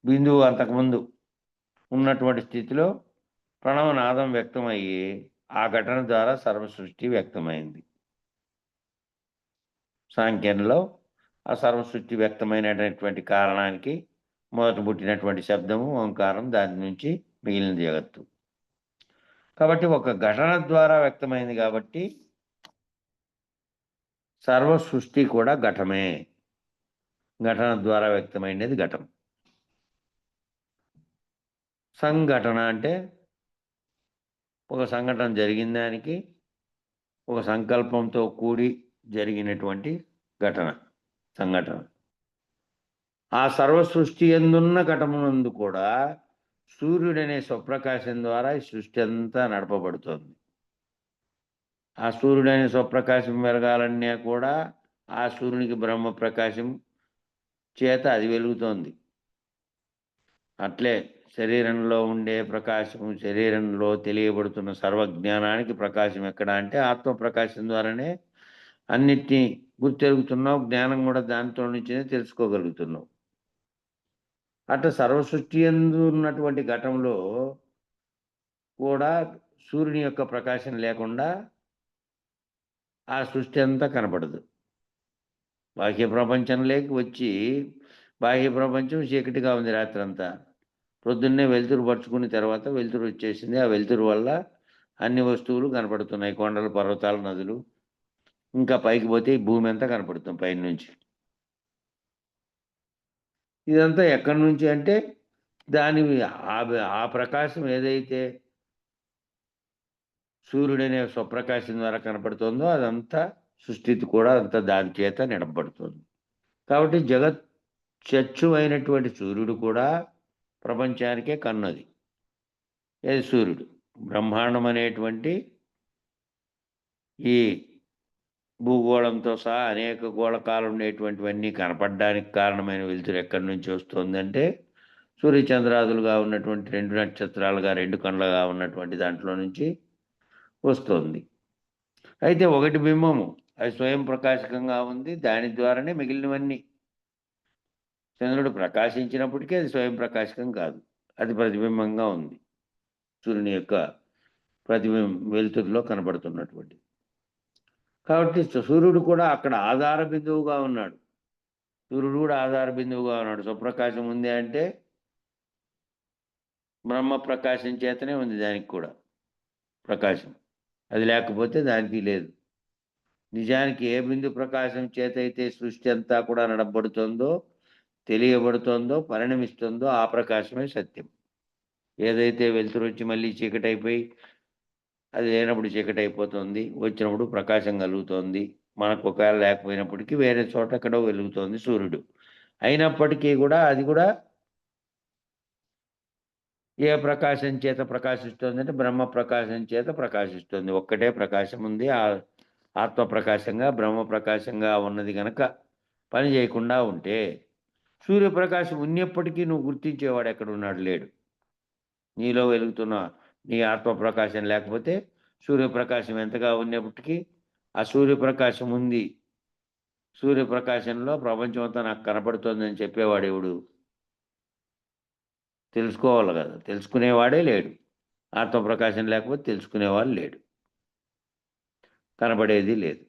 బిందువు అంతకుముందు ఉన్నటువంటి స్థితిలో ప్రణవనాదం వ్యక్తమయ్యి ఆ ఘటన ద్వారా సర్వ సృష్టి వ్యక్తమైంది. సాంఖ్యంలో ఆ సర్వ సృష్టి వ్యక్తమైనటువంటి కారణానికి మొదట పుట్టినటువంటి శబ్దము ఓంకారం, దాని నుంచి మిగిలిన జగత్తు. కాబట్టి ఒక ఘటన ద్వారా వ్యక్తమైంది కాబట్టి సర్వ సృష్టి కూడా ఘటమే. ఘటన ద్వారా వ్యక్తమైనది ఘటం. సంఘటన అంటే ఒక సంఘటన జరిగిన దానికి ఒక సంకల్పంతో కూడి జరిగినటువంటి ఘటన, సంఘటన. ఆ సర్వ సృష్టి ఎందున్న ఘటమునందు కూడా సూర్యుడనే స్వప్రకాశం ద్వారా ఈ సృష్టి అంతా నడపబడుతోంది. ఆ సూర్యుడనే స్వప్రకాశం వెలగాలన్నా కూడా ఆ సూర్యునికి బ్రహ్మ ప్రకాశం చేత అది వెలుగుతోంది. అట్లే శరీరంలో ఉండే ప్రకాశం, శరీరంలో తెలియబడుతున్న సర్వజ్ఞానానికి ప్రకాశం ఎక్కడ అంటే ఆత్మప్రకాశం ద్వారానే అన్నిటినీ గుర్తెరుగుతున్నావు. జ్ఞానం కూడా దాంతో నుంచినే తెలుసుకోగలుగుతున్నావు. అట్లా సర్వసృష్టి యందు ఉన్నటువంటి ఘటంలో కూడా సూర్యుని యొక్క ప్రకాశం లేకుండా ఆ సృష్టి అంతా కనపడదు. బాహ్య ప్రపంచంలోకి వచ్చి, బాహ్య ప్రపంచం చీకటిగా ఉంది రాత్రంతా. పొద్దున్నే వెలుతురు పరుచుకున్న తర్వాత వెలుతురు వచ్చేసింది. ఆ వెలుతురు వల్ల అన్ని వస్తువులు కనపడుతున్నాయి. కొండలు, పర్వతాలు, నదులు, ఇంకా పైకి పోతే ఈ భూమి అంతా కనపడుతుంది పైన నుంచి. ఇదంతా ఎక్కడి నుంచి అంటే దాని ఆ ప్రకాశం ఏదైతే సూర్యుడనే స్వప్రకాశం ద్వారా కనపడుతుందో అదంతా సృష్టి కూడా అంతా దాని చేత నిడపబడుతుంది. కాబట్టి చచ్చు అయినటువంటి సూర్యుడు కూడా ప్రపంచానికే కన్నది. ఏది సూర్యుడు. బ్రహ్మాండం అనేటువంటి ఈ భూగోళంతో సహా అనేక గోళకాలు ఉండేటువంటివన్నీ కనపడడానికి కారణమైన వెలుతురు ఎక్కడి నుంచి వస్తుందంటే సూర్యచంద్రాదులుగా ఉన్నటువంటి 2 నక్షత్రాలుగా 2 కండ్లుగా ఉన్నటువంటి దాంట్లో నుంచి వస్తుంది. అయితే ఒకటి బింబము, అది స్వయం ప్రకాశకంగా ఉంది. దాని ద్వారానే మిగిలినవన్నీ. చంద్రుడు ప్రకాశించినప్పటికీ అది స్వయం ప్రకాశకం కాదు, అది ప్రతిబింబంగా ఉంది. సూర్యుని యొక్క వెలుతురులో కనబడుతున్నటువంటి. కాబట్టి సూర్యుడు కూడా అక్కడ ఆధార బిందువుగా ఉన్నాడు. సూర్యుడు కూడా ఆధార బిందువుగా ఉన్నాడు. స్వప్రకాశం ఉంది అంటే బ్రహ్మ ప్రకాశం చేతనే ఉంది దానికి కూడా ప్రకాశం. అది లేకపోతే దానికి లేదు. నిజానికి ఏ బిందు ప్రకాశం చేత అయితే సృష్టి అంతా కూడా నడబడుతుందో, తెలియబడుతోందో, పరిణమిస్తుందో ఆ ప్రకాశమే సత్యం. ఏదైతే వెలుతురు వచ్చి మళ్ళీ చీకటి అయిపోయి అది లేనప్పుడు చీకటి అయిపోతుంది, వచ్చినప్పుడు ప్రకాశం కలుగుతోంది. మనకు ఒకవేళ లేకపోయినప్పటికీ వేరే చోట ఎక్కడో వెలుగుతోంది సూర్యుడు. అయినప్పటికీ కూడా అది కూడా ఏ ప్రకాశం చేత ప్రకాశిస్తుంది అంటే బ్రహ్మ ప్రకాశం చేత ప్రకాశిస్తుంది. ఒక్కటే ప్రకాశం ఉంది. ఆత్మ ప్రకాశంగా బ్రహ్మ ప్రకాశంగా ఉన్నది గనక పని చేయకుండా ఉంటే సూర్యప్రకాశం ఉన్నప్పటికీ నువ్వు గుర్తించేవాడు ఎక్కడున్నాడు, లేడు. నీలో వెలుగుతున్న నీ ఆత్మ ప్రకాశం లేకపోతే సూర్యప్రకాశం ఎంతగా ఉన్నప్పటికీ ఆ సూర్యప్రకాశం ఉంది, సూర్యప్రకాశంలో ప్రపంచం అంతా నాకు కనపడుతోందని చెప్పేవాడు ఎవడు? తెలుసుకోవాలి కదా, తెలుసుకునేవాడే లేడు. ఆత్మప్రకాశం లేకపోతే తెలుసుకునేవాడు లేడు, కనబడేది లేదు.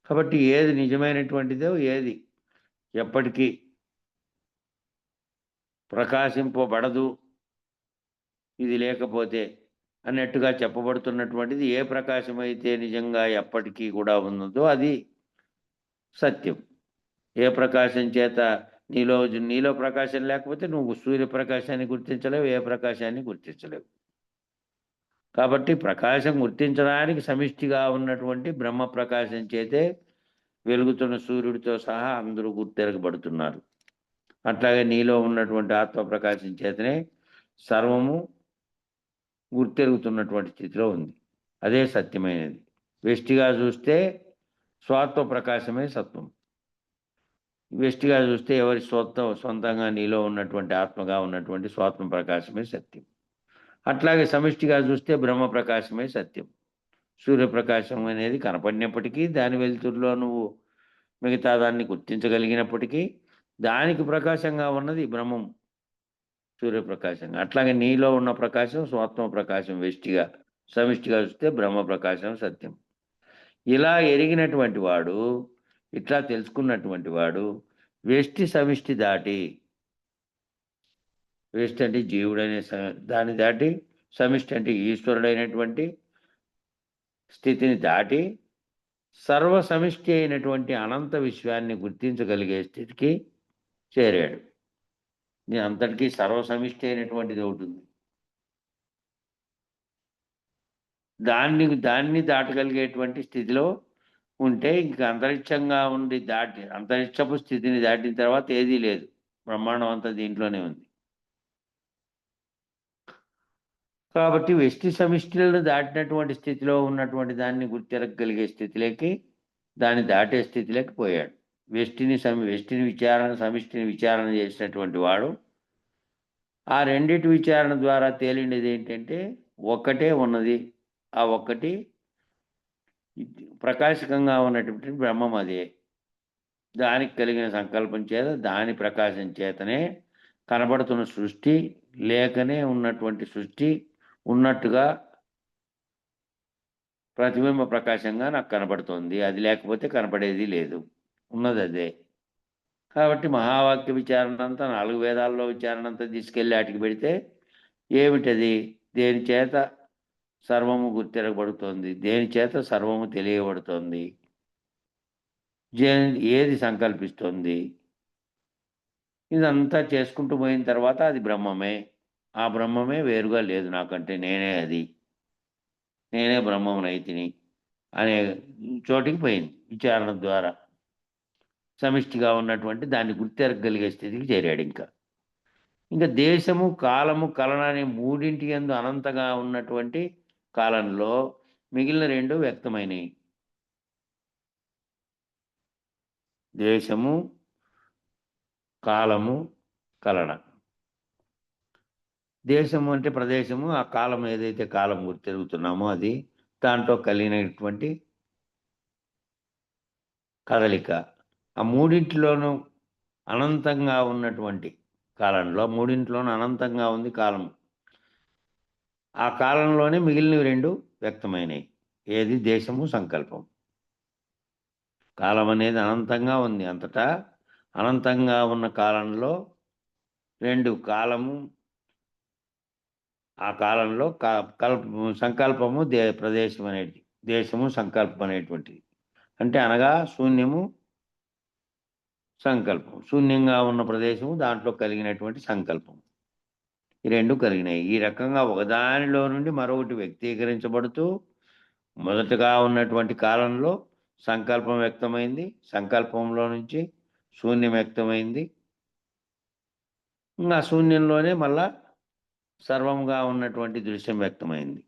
కాబట్టి ఏది నిజమైనటువంటిదో, ఏది ఎప్పటికీ ప్రకాశింపబడదు ఇది లేకపోతే అన్నట్టుగా చెప్పబడుతున్నటువంటిది ఏ ప్రకాశం అయితే నిజంగా ఎప్పటికీ కూడా ఉన్నదో అది సత్యం. ఏ ప్రకాశం చేత నీలో ప్రకాశం లేకపోతే నువ్వు సూర్యప్రకాశాన్ని గుర్తించలేవు, ఏ ప్రకాశాన్ని గుర్తించలేవు. కాబట్టి ప్రకాశం గుర్తించడానికి సమిష్టిగా ఉన్నటువంటి బ్రహ్మ ప్రకాశం చేతే వెలుగుతున్న సూర్యుడితో సహా అందరూ గుర్తెరగబడుతున్నారు. అట్లాగే నీలో ఉన్నటువంటి ఆత్మ ప్రకాశం చేతనే సర్వము గుర్తెరుగుతున్నటువంటి స్థితిలో ఉంది. అదే సత్యమైనది. వెష్టిగా చూస్తే స్వాత్మ ప్రకాశమే సత్వం. వెష్టిగా చూస్తే ఎవరి సొంతంగా నీలో ఉన్నటువంటి ఆత్మగా ఉన్నటువంటి స్వాత్మ ప్రకాశమే సత్యం. అట్లాగే సమిష్టిగా చూస్తే బ్రహ్మ ప్రకాశమే సత్యం. సూర్యప్రకాశం అనేది కనపడినప్పటికీ దాని వెలుతురులో నువ్వు మిగతా దాన్ని గుర్తించగలిగినప్పటికీ దానికి ప్రకాశంగా ఉన్నది బ్రహ్మం, సూర్యప్రకాశంగా. అట్లాగే నీలో ఉన్న ప్రకాశం స్వాత్మ ప్రకాశం వెష్టిగా, సమిష్టిగా చూస్తే బ్రహ్మ ప్రకాశం సత్యం. ఇలా ఎరిగినటువంటి వాడు, ఇట్లా తెలుసుకున్నటువంటి వాడు వెష్టి సమిష్టి దాటి, వెష్టి అంటే జీవుడనే దాన్ని దాటి, సమిష్టి అంటే ఈశ్వరుడైనటువంటి స్థితిని దాటి సర్వసమిష్టి అయినటువంటి అనంత విశ్వాన్ని గుర్తించగలిగే స్థితికి చేరాడు. నేను అంతటికీ సర్వసమిష్టి అయినటువంటిది ఒకటి ఉంది. దాన్ని దాటగలిగేటువంటి స్థితిలో ఉంటే ఇంకా అంతరిక్షంగా ఉండి అంతరిక్షపు స్థితిని దాటిన తర్వాత ఏదీ లేదు. బ్రహ్మాండం అంతా దీంట్లోనే ఉంది. కాబట్టి వెష్టి సమిష్టిలను దాటినటువంటి స్థితిలో ఉన్నటువంటి దాన్ని గుర్తెరగలిగే స్థితిలోకి, దాన్ని దాటే స్థితిలోకి పోయాడు. వెష్టిని విచారణ, సమిష్టిని విచారణ చేసినటువంటి వాడు ఆ రెండిటి విచారణ ద్వారా తేలిండేది ఏంటంటే ఒక్కటే ఉన్నది. ఆ ఒక్కటి ప్రకాశకంగా ఉన్నటువంటి బ్రహ్మం అదే. దానికి కలిగిన సంకల్పం చేత, దాని ప్రకాశం చేతనే కనబడుతున్న సృష్టి, లేకనే ఉన్నటువంటి సృష్టి ఉన్నట్టుగా ప్రతిబింబ ప్రకాశంగా నాకు కనబడుతోంది. అది లేకపోతే కనపడేది లేదు, ఉన్నది అదే. కాబట్టి మహావాక్య విచారణ అంతా, 4 వేదాల్లో విచారణ అంతా తీసుకెళ్ళి వాటికి పెడితే ఏమిటది? దేని చేత సర్వము గుర్తెరగబడుతోంది, దేని చేత సర్వము తెలియబడుతోంది, ఏది సంకల్పిస్తోంది, ఇదంతా చేసుకుంటూ పోయిన తర్వాత అది బ్రహ్మమే. ఆ బ్రహ్మమే వేరుగా లేదు నాకంటే, నేనే అది, నేనే బ్రహ్మమునైతిని అనే చోటికి పోయింది విచారణ ద్వారా. సమిష్టిగా ఉన్నటువంటి దాన్ని గుర్తెరగలిగే స్థితికి చేరాడు. ఇంకా ఇంకా దేశము కాలము కలన అనే మూడింటి యందు అనంతగా ఉన్నటువంటి కాలంలో మిగిలిన రెండు వ్యక్తమైనవి. దేశము కాలము కలన. దేశము అంటే ప్రదేశము, ఆ కాలం ఏదైతే కాలం గుర్తు తిరుగుతున్నామో అది, దాంట్లో కలిగినటువంటి కదలిక. ఆ మూడింటిలోనూ అనంతంగా ఉన్నటువంటి కాలంలో, మూడింటిలోనూ అనంతంగా ఉంది కాలము. ఆ కాలంలోనే మిగిలినవి రెండు వ్యక్తమైనవి. ఏది? దేశము, సంకల్పం. కాలం అనేది అనంతంగా ఉంది. అంతటా అనంతంగా ఉన్న కాలంలో రెండు, కాలము, ఆ కాలంలో సంకల్పము, ప్రదేశం అనేది, దేశము సంకల్పం అనేటువంటిది. అంటే అనగా శూన్యము, సంకల్పం. శూన్యంగా ఉన్న ప్రదేశము, దాంట్లో కలిగినటువంటి సంకల్పం. ఈ రెండు కలిగినాయి. ఈ రకంగా ఒకదానిలో నుండి మరొకటి వ్యక్తీకరించబడుతూ, మొదటగా ఉన్నటువంటి కాలంలో సంకల్పం వ్యక్తమైంది, సంకల్పంలో నుంచి శూన్యం వ్యక్తమైంది, ఇంకా శూన్యంలోనే మళ్ళా సర్వంగా ఉన్నటువంటి దృశ్యం వ్యక్తమైంది.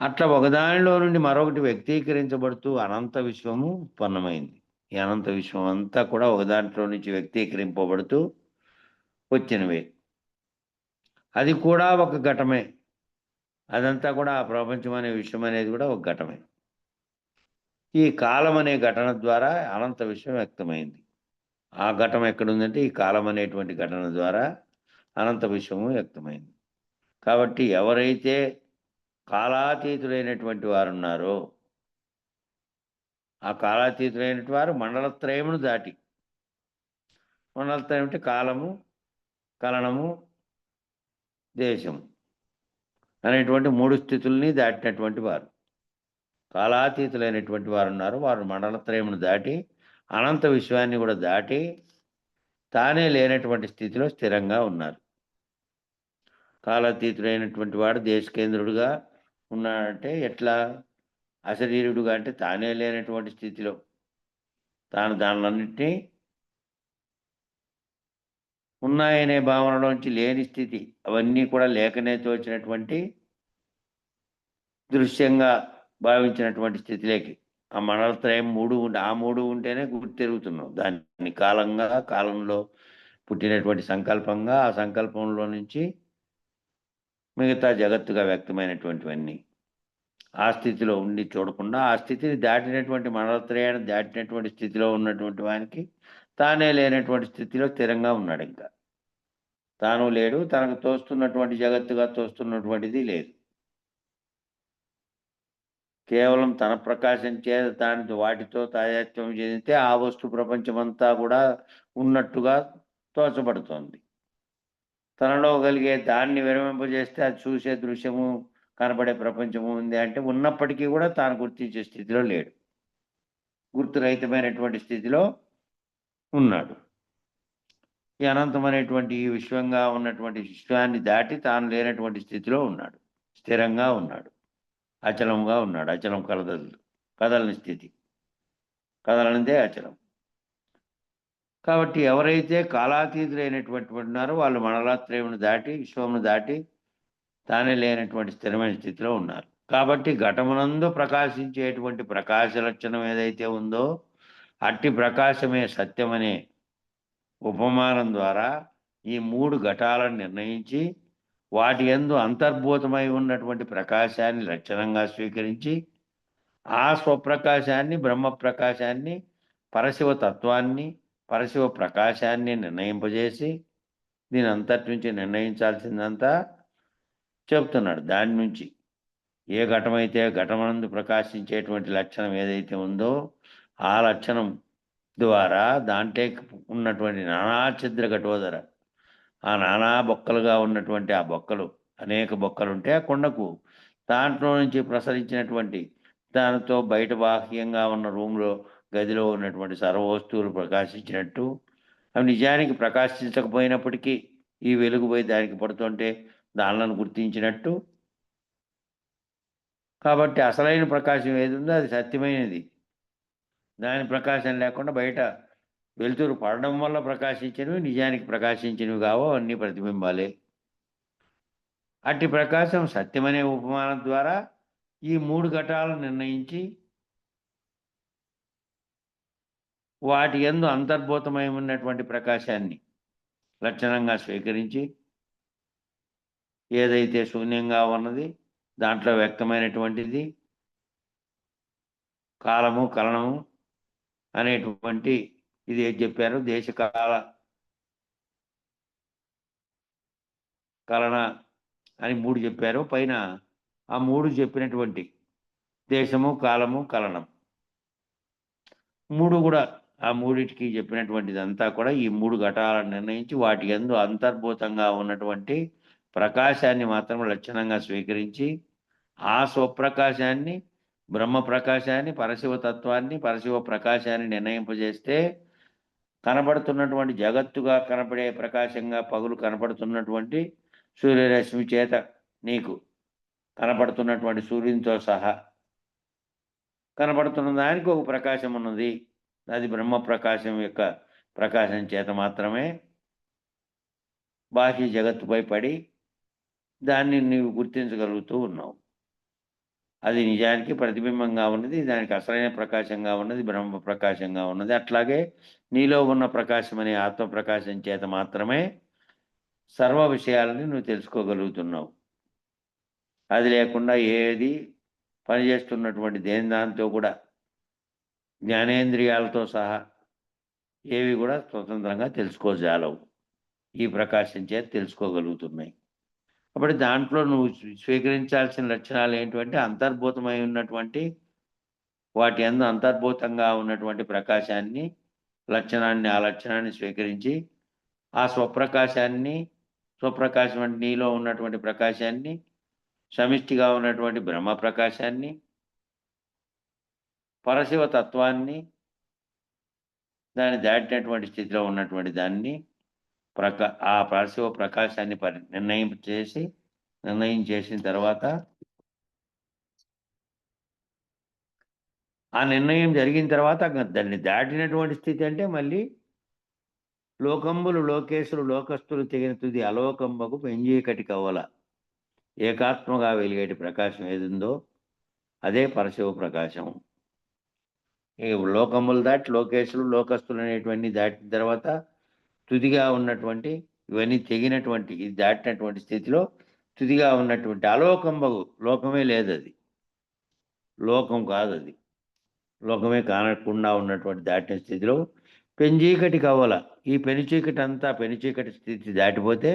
అట్లా ఒకదానిలో నుండి మరొకటి వ్యక్తీకరించబడుతూ అనంత విశ్వము ఉత్పన్నమైంది. ఈ అనంత విశ్వం అంతా కూడా ఒకదాంట్లో నుంచి వ్యక్తీకరింపబడుతూ వచ్చినవే. అది కూడా ఒక ఘటమే. అదంతా కూడా ఆ ప్రపంచం అనే విశ్వం అనేది కూడా ఒక ఘటమే. ఈ కాలం అనే ఘటన ద్వారా అనంత విశ్వం వ్యక్తమైంది. ఆ ఘటన ఎక్కడుందంటే ఈ కాలం అనేటువంటి ఘటన ద్వారా అనంత విశ్వము వ్యక్తమైంది. కాబట్టి ఎవరైతే కాలాతీతులైనటువంటి వారు ఉన్నారో, ఆ కాలాతీతులైనటువంటి వారు మండలత్రయమును దాటి, మండలత్రయం అంటే కాలము, కలనము, దేశము అనేటువంటి మూడు స్థితుల్ని దాటినటువంటి వారు. కాలాతీతులైనటువంటి వారు ఉన్నారు. వారు మండలత్రయమును దాటి, అనంత విశ్వాన్ని కూడా దాటి, తానే లేనటువంటి స్థితిలో స్థిరంగా ఉన్నారు. కాలాతీతుడైనటువంటి వాడు దేశకేంద్రుడుగా ఉన్నాడంటే ఎట్లా? అశరీరుడుగా అంటే తానే లేనటువంటి స్థితిలో, తాను దానిలన్నింటినీ ఉన్నాయనే భావనలోంచి లేని స్థితి, అవన్నీ కూడా లేకనే తోచినటువంటి దృశ్యంగా భావించినటువంటి స్థితిలోకి ఆ మండలత్రయం ఆ మూడు ఉంటేనే గుర్తెరుగుతున్నాం. దాన్ని కాలంగా, కాలంలో పుట్టినటువంటి సంకల్పంగా, ఆ సంకల్పంలో నుంచి మిగతా జగత్తుగా వ్యక్తమైనటువంటివన్నీ ఆ స్థితిలో ఉండి చూడకుండా, ఆ స్థితిని దాటినటువంటి మండలత్రయాన్ని దాటినటువంటి స్థితిలో ఉన్నటువంటి వానికి తానే లేనటువంటి స్థితిలో స్థిరంగా ఉన్నాడు. ఇంకా తాను లేడు, తనకు తోస్తున్నటువంటి జగత్తుగా తోస్తున్నటువంటిది లేదు. కేవలం తన ప్రకాశం చేత తాను వాటితో తాదాత్మ్యం చెందితే ఆ వస్తు ప్రపంచమంతా కూడా ఉన్నట్టుగా తోచబడుతోంది. తనలో కలిగే దాన్ని విరమింపజేస్తే అది చూసే దృశ్యము, కనబడే ప్రపంచము ఉంది అంటే ఉన్నప్పటికీ కూడా తాను గుర్తించే స్థితిలో లేడు. గుర్తురహితమైనటువంటి స్థితిలో ఉన్నాడు. ఈ అనంతమైనటువంటి ఈ విశ్వంగా ఉన్నటువంటి విశ్వాన్ని దాటి తాను లేనటువంటి స్థితిలో ఉన్నాడు. స్థిరంగా ఉన్నాడు, అచలంగా ఉన్నాడు. అచలం కదలని స్థితి, కదలనిదే అచలం. కాబట్టి ఎవరైతే కాలాతీతులైనటువంటి ఉన్నారో వాళ్ళు మండలాత్రయమును దాటి, విశ్వమును దాటి తానే లేనటువంటి స్థిరమైన స్థితిలో ఉన్నారు. కాబట్టి ఘటమునందు ప్రకాశించేటువంటి ప్రకాశ లక్షణం ఏదైతే ఉందో అట్టి ప్రకాశమే సత్యమనే ఉపమానం ద్వారా ఈ మూడు ఘటాలను నిర్ణయించి వాటి యందు అంతర్భూతమై ఉన్నటువంటి ప్రకాశాన్ని లక్షణంగా స్వీకరించి ఆ స్వప్రకాశాన్ని, బ్రహ్మప్రకాశాన్ని, పరశివ తత్వాన్ని, పరశివ ప్రకాశాన్ని నిర్ణయింపజేసి దీని అంతటి నుంచి నిర్ణయించాల్సిందంతా చెప్తున్నాడు. దాని నుంచి ఏ ఘటమైతే ఘటమనందు ప్రకాశించేటువంటి లక్షణం ఏదైతే ఉందో ఆ లక్షణం ద్వారా దాంట్లో ఉన్నటువంటి నానా ఛిద్ర ఘటోదర, ఆ నానా బొక్కలుగా ఉన్నటువంటి ఆ బొక్కలు, అనేక బొక్కలు ఉంటే ఆ కొండకు దాంట్లో నుంచి ప్రసరించినటువంటి దానితో బయట బాహ్యంగా ఉన్న రూమ్లో, గదిలో ఉన్నటువంటి సర్వ వస్తువులు ప్రకాశించినట్టు, అవి నిజానికి ప్రకాశించకపోయినప్పటికీ ఈ వెలుగు పోయి దానికి పడుతుంటే దానిలను గుర్తించినట్టు. కాబట్టి అసలైన ప్రకాశం ఏది ఉందో అది సత్యమైనది. దాని ప్రకాశం లేకుండా బయట వెలుతురు పడడం వల్ల ప్రకాశించినవి నిజానికి ప్రకాశించినవి కావో అన్ని ప్రతిబింబాలే. అట్టి ప్రకాశం సత్యమనే ఉపమానం ద్వారా ఈ 3 ఘటాలను నిర్ణయించి వాటి యందు అంతర్భూతమై ఉన్నటువంటి ప్రకాశాన్ని లక్షణంగా స్వీకరించి ఏదైతే శూన్యంగా ఉన్నది దాంట్లో వ్యక్తమైనటువంటిది కాలము కలనము అనేటువంటి ఇది ఏది చెప్పారు, దేశకాల కలన అని 3 చెప్పారు. పైన ఆ 3 చెప్పినటువంటి దేశము కాలము కలనం 3 కూడా ఆ 3టికి చెప్పినటువంటిదంతా కూడా ఈ 3 ఘటాలను నిర్ణయించి వాటి యందు అంతర్భూతంగా ఉన్నటువంటి ప్రకాశాన్ని మాత్రం లక్షణంగా స్వీకరించి ఆ స్వప్రకాశాన్ని బ్రహ్మ ప్రకాశాన్ని పరశివతత్వాన్ని పరశివ ప్రకాశాన్ని నిర్ణయింపజేస్తే కనబడుతున్నటువంటి జగత్తుగా కనపడే ప్రకాశంగా పగులు కనపడుతున్నటువంటి సూర్యరశ్మి చేత నీకు కనపడుతున్నటువంటి సూర్యునితో సహా కనపడుతున్న దానికి ఒక ప్రకాశం ఉన్నది. అది బ్రహ్మ ప్రకాశం యొక్క ప్రకాశం చేత మాత్రమే బాహ్య జగత్తుపై పడి దాన్ని నీవు గుర్తించగలుగుతూ ఉన్నావు. అది నిజానికి ప్రతిబింబంగా ఉన్నది, దానికి అసలైన ప్రకాశంగా ఉన్నది, బ్రహ్మ ప్రకాశంగా ఉన్నది. అట్లాగే నీలో ఉన్న ప్రకాశం అనే ఆత్మ ప్రకాశం చేత మాత్రమే సర్వ విషయాలని నువ్వు తెలుసుకోగలుగుతున్నావు. అది లేకుండా ఏది పనిచేస్తున్నటువంటి దేని దాంతో కూడా జ్ఞానేంద్రియాలతో సహా ఏవి కూడా స్వతంత్రంగా తెలుసుకోజాలవు. ఈ ప్రకాశం చేత తెలుసుకోగలుగుతున్నాయి. కాబట్టి దాంట్లో నువ్వు స్వీకరించాల్సిన లక్షణాలు ఏంటంటే అంతర్భూతమై ఉన్నటువంటి వాటి యందు అంతర్భూతంగా ఉన్నటువంటి ప్రకాశాన్ని లక్షణాన్ని ఆ లక్షణాన్ని స్వీకరించి ఆ స్వప్రకాశం అంటే నీలో ఉన్నటువంటి ప్రకాశాన్ని సమిష్టిగా ఉన్నటువంటి బ్రహ్మ ప్రకాశాన్ని పరశివ తత్వాన్ని దాన్ని దాటినటువంటి స్థితిలో ఉన్నటువంటి దాన్ని ఆ పరశివ ప్రకాశాన్ని నిర్ణయం చేసిన తర్వాత ఆ నిర్ణయం జరిగిన తర్వాత దాన్ని దాటినటువంటి స్థితి అంటే మళ్ళీ లోకంబులు లోకేశులు లోకస్తులు తెగిన తుది అలోకంబకు పెంజీకటి కవ్వల ఏకాత్మగా వెలిగేటి ప్రకాశం ఏదుందో అదే పరశివ ప్రకాశం. ఈ లోకములు దాటి లోకేశులు లోకస్తులు అనేటువంటి దాటిన తర్వాత తుదిగా ఉన్నటువంటి ఇవన్నీ తెగినటువంటి ఇది దాటినటువంటి స్థితిలో తుదిగా ఉన్నటువంటి అలోకంబగు లోకమే లేదు, అది లోకం కాదు, అది లోకమే కానకుండా ఉన్నటువంటి దాటిన స్థితిలో పెంచీకటి కవ్వల ఈ పెనుచీకటి స్థితి దాటిపోతే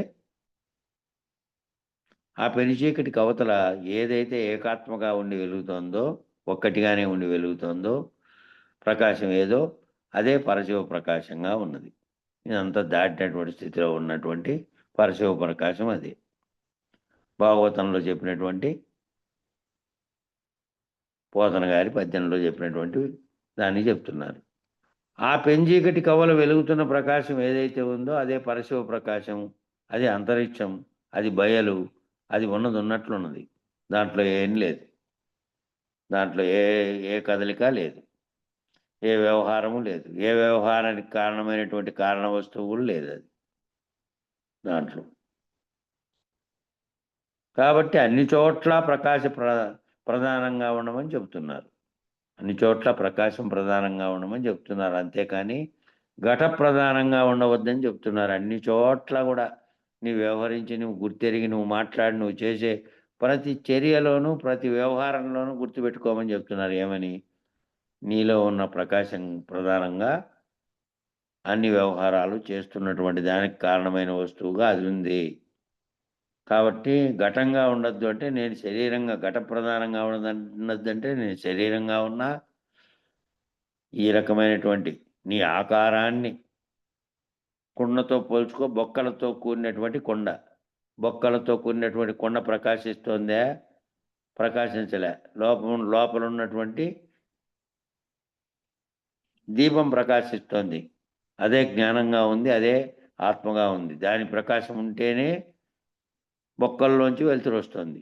ఆ పెనుచీకటి కవతల ఏదైతే ఏకాత్మగా ఉండి వెలుగుతోందో ఒక్కటిగానే ఉండి వెలుగుతోందో ప్రకాశం ఏదో అదే పరశివ ప్రకాశంగా ఉన్నది. ఇదంతా దాటినటువంటి స్థితిలో ఉన్నటువంటి పరశివ ప్రకాశం అది. భాగవతంలో చెప్పినటువంటి పోతన గారి పద్యంలో చెప్పినటువంటి దాన్ని చెప్తున్నారు. ఆ పెంచీకటి కవ్వల వెలుగుతున్న ప్రకాశం ఏదైతే ఉందో అదే పరశివ ప్రకాశం, అది అంతరిక్షం, అది బయలు, అది ఉన్నట్లున్నది. దాంట్లో ఏం లేదు, దాంట్లో ఏ కదలిక లేదు, ఏ వ్యవహారము లేదు, ఏ వ్యవహారానికి కారణమైనటువంటి కారణ వస్తువులు లేదు అది దాంట్లో. కాబట్టి అన్ని చోట్ల ప్రధానంగా ఉండమని చెబుతున్నారు. అన్ని చోట్ల ప్రకాశం ప్రధానంగా ఉండమని చెప్తున్నారు. అంతేకాని ఘట ప్రధానంగా ఉండవద్దని చెప్తున్నారు. అన్ని చోట్ల కూడా నువ్వు వ్యవహరించి, నువ్వు గుర్తెరిగి, నువ్వు మాట్లాడి, నువ్వు చేసే ప్రతి చర్యలోనూ ప్రతి వ్యవహారంలోనూ గుర్తుపెట్టుకోమని చెప్తున్నారు. ఏమని? నీలో ఉన్న ప్రకాశం ప్రధానంగా అన్ని వ్యవహారాలు చేస్తున్నటువంటి దానికి కారణమైన వస్తువుగా అది ఉంది. కాబట్టి ఘటంగా ఉండద్దు అంటే నేను శరీరంగా ఘట ప్రధానంగా ఉండదంటే నేను శరీరంగా ఉన్నా ఈ రకమైనటువంటి నీ ఆకారాన్ని కుండతో పోల్చుకో. బొక్కలతో కూడినటువంటి కొండ, బొక్కలతో కూడినటువంటి కొండ ప్రకాశిస్తోందే? ప్రకాశించలే. లోపల ఉన్నటువంటి దీపం ప్రకాశిస్తోంది, అదే జ్ఞానంగా ఉంది, అదే ఆత్మగా ఉంది. దాని ప్రకాశం ఉంటేనే బొక్కల్లోంచి వెలుతురు వస్తుంది.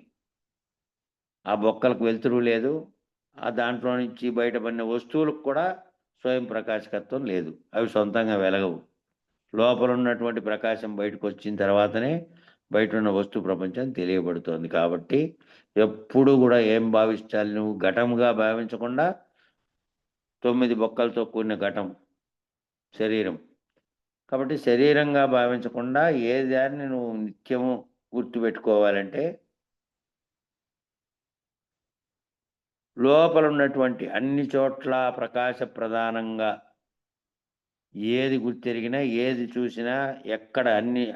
ఆ బొక్కలకు వెలుతురు లేదు, ఆ దాంట్లో నుంచి బయటపడిన వస్తువులకు కూడా స్వయం ప్రకాశకత్వం లేదు. అవి సొంతంగా వెలగవు. లోపల ఉన్నటువంటి ప్రకాశం బయటకు వచ్చిన తర్వాతనే బయట ఉన్న వస్తు ప్రపంచం తెలియబడుతోంది. కాబట్టి ఎప్పుడు కూడా ఏం భావించాలి నువ్వు? ఘటముగా భావించకుండా 9 బొక్కలతో కూడిన ఘటం శరీరం. కాబట్టి శరీరంగా భావించకుండా ఏ దాన్ని నువ్వు నిత్యము గుర్తుపెట్టుకోవాలంటే లోపల ఉన్నటువంటి అన్ని చోట్ల ప్రకాశ ప్రధానంగా ఏది గుర్తెరిగినా, ఏది చూసినా, ఎక్కడ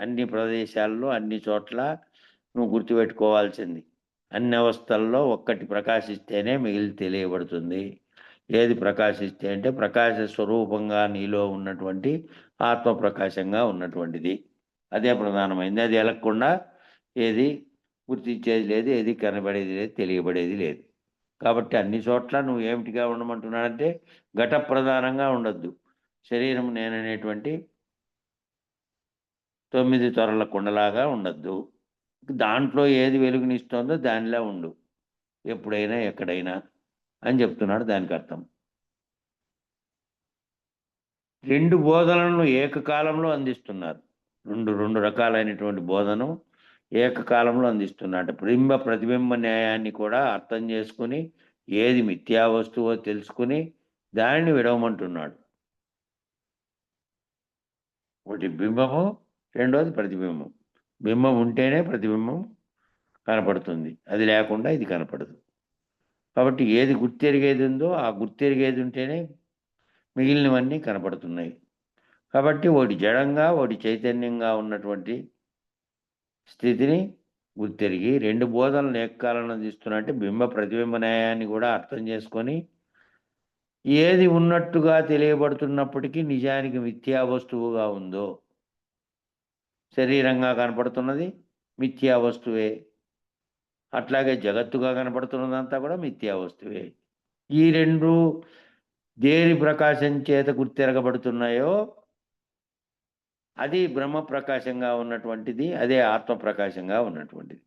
అన్ని ప్రదేశాల్లో, అన్ని చోట్ల నువ్వు గుర్తుపెట్టుకోవాల్సింది. అన్ని అవస్థల్లో ఒక్కటి ప్రకాశిస్తేనే మిగిలి తెలియబడుతుంది. ఏది ప్రకాశిస్తే అంటే ప్రకాశ స్వరూపంగా నీలో ఉన్నటువంటి ఆత్మ ప్రకాశంగా ఉన్నటువంటిది. అదే ప్రధానమైంది. అది ఎలగకుండా ఏది గుర్తించేది లేదు, ఏది కనబడేది లేదు, తెలియబడేది లేదు. కాబట్టి అన్ని చోట్ల నువ్వు ఏమిటిగా ఉండమంటున్నాడంటే ఘట ప్రధానంగా ఉండొద్దు. శరీరం నేననేటువంటి 9 త్వరల కుండలాగా ఉండొద్దు. దాంట్లో ఏది వెలుగునిస్తోందో దానిలా ఉండు ఎప్పుడైనా ఎక్కడైనా అని చెప్తున్నాడు దానికి అర్థం. 2 బోధనలను ఏకకాలంలో అందిస్తున్నారు. రెండు రకాలైనటువంటి బోధను ఏకకాలంలో అందిస్తున్నాడు. బింబ ప్రతిబింబ న్యాయాన్ని కూడా అర్థం చేసుకుని ఏది మిథ్యా వస్తువో తెలుసుకుని దానిని విడవమంటున్నాడు. ఒకటి బింబము, రెండోది ప్రతిబింబం. బింబం ఉంటేనే ప్రతిబింబం కనపడుతుంది, అది లేకుండా ఇది కనపడదు. కాబట్టి ఏది గుర్తెరిగేది ఉందో ఆ గుర్తెరిగేది ఉంటేనే మిగిలినవన్నీ కనపడుతున్నాయి. కాబట్టి ఒకటి జడంగా ఒకటి చైతన్యంగా ఉన్నటువంటి స్థితిని గుర్తెరిగి 2 బోధనలు ఏకకాలంలో తీస్తున్నట్టే బింబ ప్రతిబింబ న్యాయాన్ని కూడా అర్థం చేసుకొని ఏది ఉన్నట్టుగా తెలియబడుతున్నప్పటికీ నిజానికి మిథ్యా వస్తువుగా ఉందో, శరీరంగా కనపడుతున్నది మిథ్యా వస్తువే, అట్లాగే జగత్తుగా కనపడుతున్నదంతా కూడా మిథ్యా వస్తువే. ఈ 2 దేని ప్రకాశం చేత గుర్తెరగబడుతున్నాయో అది బ్రహ్మ ప్రకాశంగా ఉన్నటువంటిది, అదే ఆత్మ ప్రకాశంగా ఉన్నటువంటిది.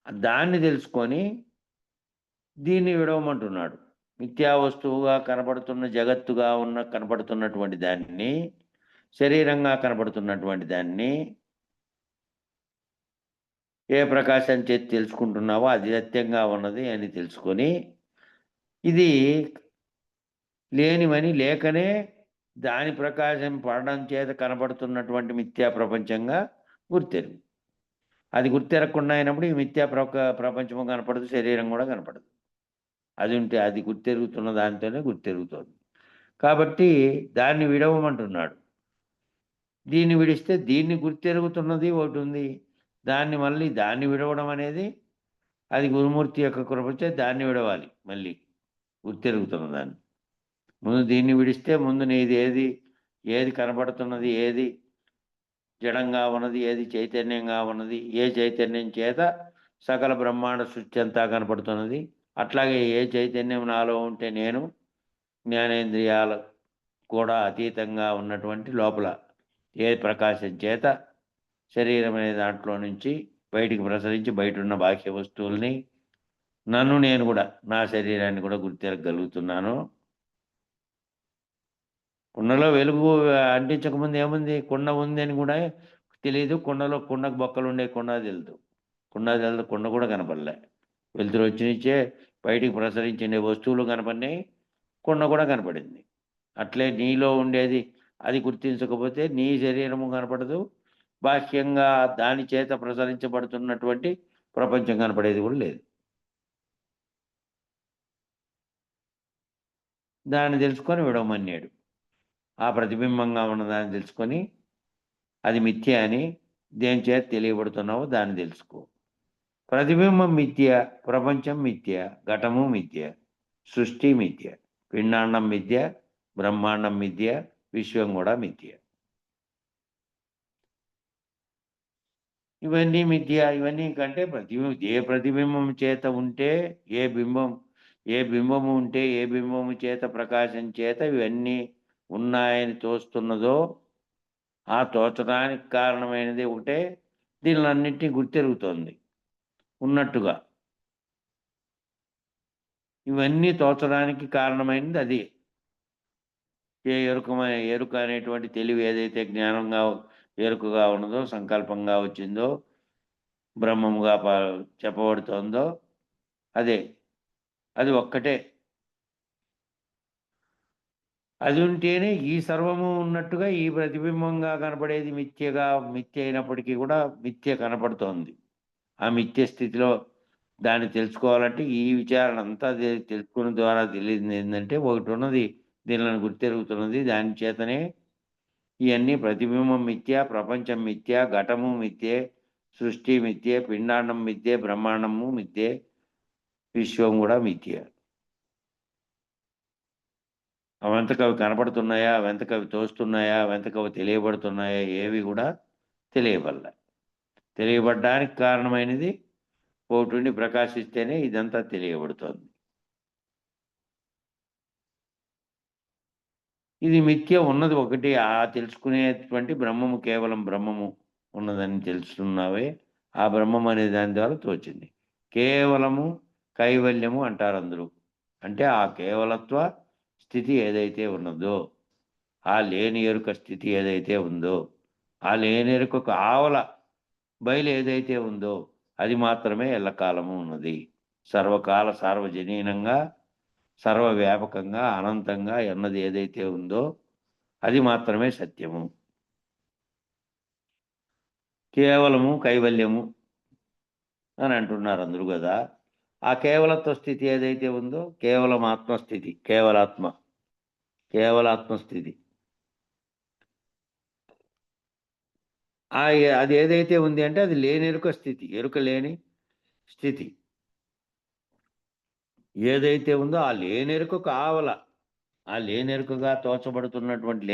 దాన్ని తెలుసుకొని దీన్ని విడవమంటున్నాడు. మిథ్యా వస్తువుగా కనపడుతున్న జగత్తుగా కనపడుతున్నటువంటి దాన్ని, శరీరంగా కనపడుతున్నటువంటి దాన్ని ఏ ప్రకాశం చేతి తెలుసుకుంటున్నావో అది సత్యంగా ఉన్నది అని తెలుసుకొని ఇది లేనివని లేకనే దాని ప్రకాశం పడడం చేత కనపడుతున్నటువంటి మిథ్యా ప్రపంచంగా గుర్తెరుగు. అది గుర్తెరగకుండా అయినప్పుడు ఈ మిథ్యా ప్రపంచము కనపడదు, శరీరం కూడా కనపడదు. అది ఉంటే అది గుర్తెరుగుతున్న దానితోనే గుర్తెరుగుతోంది. కాబట్టి దాన్ని విడవమంటున్నాడు. దీన్ని విడిస్తే దీన్ని గుర్తెరుగుతున్నది ఒకటి ఉంది, దాన్ని విడవడం అనేది అది గురుమూర్తి యొక్క కృపచే దాన్ని విడవాలి. మళ్ళీ గుర్తెరుగుతున్న దాన్ని ముందు దీన్ని విడిస్తే ముందు నీది ఏది కనబడుతున్నది, ఏది జడంగా ఉన్నది, ఏది చైతన్యంగా ఉన్నది, ఏ చైతన్యం చేత సకల బ్రహ్మాండ సృష్టి అంతా కనపడుతున్నది, అట్లాగే ఏ చైతన్యం నాలో ఉంటే నేను జ్ఞానేంద్రియాల కూడా అతీతంగా ఉన్నటువంటి లోపల ఏ ప్రకాశం చేత శరీరం అనే దాంట్లో నుంచి బయటికి ప్రసరించి బయట ఉన్న బాహ్య వస్తువుల్ని నన్ను నేను కూడా నా శరీరాన్ని కూడా గుర్తెరగలుగుతున్నాను. కుండలో వెలుగు అంటించకముందు ఏముంది? కుండ ఉంది అని కూడా తెలియదు. కుండకు బొక్కలు ఉండే కుండ తెలుదు. కుండ కూడా కనపడలే. వెలుతురు వచ్చినిచ్చే బయటికి ప్రసరించే వస్తువులు కనపడినాయి, కుండ కూడా కనపడింది. అట్లే నీలో ఉండేది అది గుర్తించకపోతే నీ శరీరము కనపడదు, బాహ్యంగా దాని చేత ప్రసరించబడుతున్నటువంటి ప్రపంచం కనపడేది కూడా లేదు. దాన్ని తెలుసుకొని విడవమన్నాడు. ఆ ప్రతిబింబంగా ఉన్నదాన్ని తెలుసుకొని అది మిథ్య అని దేని చేత తెలియబడుతున్నావో దాన్ని తెలుసుకో. ప్రతిబింబం మిథ్య, ప్రపంచం మిథ్య, ఘటము మిథ్య, సృష్టి మిథ్య, పిండాండం మిథ్య, బ్రహ్మాండం మిథ్య, విశ్వం కూడా మిథ్య. ఇవన్నీ మిథ్య. ఇవన్నీ కంటే ఏ ప్రతిబింబం చేత ఉంటే ఏ బింబము ఉంటే ఏ బింబము చేత ప్రకాశం చేత ఇవన్నీ ఉన్నాయని తోస్తున్నదో ఆ తోచడానికి కారణమైనది ఒకటే దీనిలన్నింటినీ గుర్తెరుగుతోంది ఉన్నట్టుగా. ఇవన్నీ తోచడానికి కారణమైనది అది. ఎరుక అనేటువంటి తెలివి ఏదైతే జ్ఞానంగా ఎరుకగా ఉన్నదో, సంకల్పంగా వచ్చిందో, బ్రహ్మముగా చెప్పబడుతోందో అదే. అది ఒక్కటే. అది ఉంటేనే ఈ సర్వము ఉన్నట్టుగా ఈ ప్రతిబింబంగా కనపడేది మిథ్య అయినప్పటికీ కూడా మిథ్య కనపడుతోంది. ఆ మిథ్య స్థితిలో దాన్ని తెలుసుకోవాలంటే ఈ విచారణ అంతా తెలుసుకున్న ద్వారా తెలియదు ఏంటంటే ఒకటి ఉన్నది, దీనిని గుర్తెరుగుతున్నది. దాని చేతనే ఇవన్నీ ప్రతిబింబం మిథ్య, ప్రపంచం మిథ్య, ఘటము మిథ్యే, సృష్టి మిథ్యే, పిండాండం మిథ్యే, బ్రహ్మాండము మిథ్యే, విశ్వం కూడా మిథ్య. అవంతకవి కనపడుతున్నాయా, అవంతకవి తోస్తున్నాయా, అవంతకవి తెలియబడుతున్నాయా, ఏవి కూడా తెలియబడ్డానికి కారణమైనది ఒకటి ప్రకాశిస్తేనే ఇదంతా తెలియబడుతోంది. ఇది మిథ్య ఉన్నది ఒకటి. ఆ తెలుసుకునేటువంటి బ్రహ్మము కేవలం బ్రహ్మము ఉన్నదని తెలుసుకున్నావే, ఆ బ్రహ్మం అనే దాని ద్వారా తోచింది. కేవలము కైవల్యము అంటారు అందరూ. అంటే ఆ కేవలత్వ స్థితి ఏదైతే ఉన్నదో, ఆ లేని ఎరుక స్థితి ఏదైతే ఉందో, ఆ లేని ఎరుకకు ఆవల బయలు ఏదైతే ఉందో అది మాత్రమే ఎల్లకాలము ఉన్నది. సర్వకాల సార్వజనీనంగా సర్వవ్యాపకంగా అనంతంగా ఉన్నది ఏదైతే ఉందో అది మాత్రమే సత్యము. కేవలము కైవల్యము అని అంటున్నారు అందరూ కదా. ఆ కేవలత్వ స్థితి ఏదైతే ఉందో కేవలం ఆత్మస్థితి, కేవలాత్మస్థితి. అది ఏదైతే ఉంది అంటే అది లేని ఎరుక స్థితి, ఎరుక లేని స్థితి ఏదైతే ఉందో ఆ లేనెరుకకు ఆవల, ఆ లేనెరుకగా తోచబడుతున్నటువంటి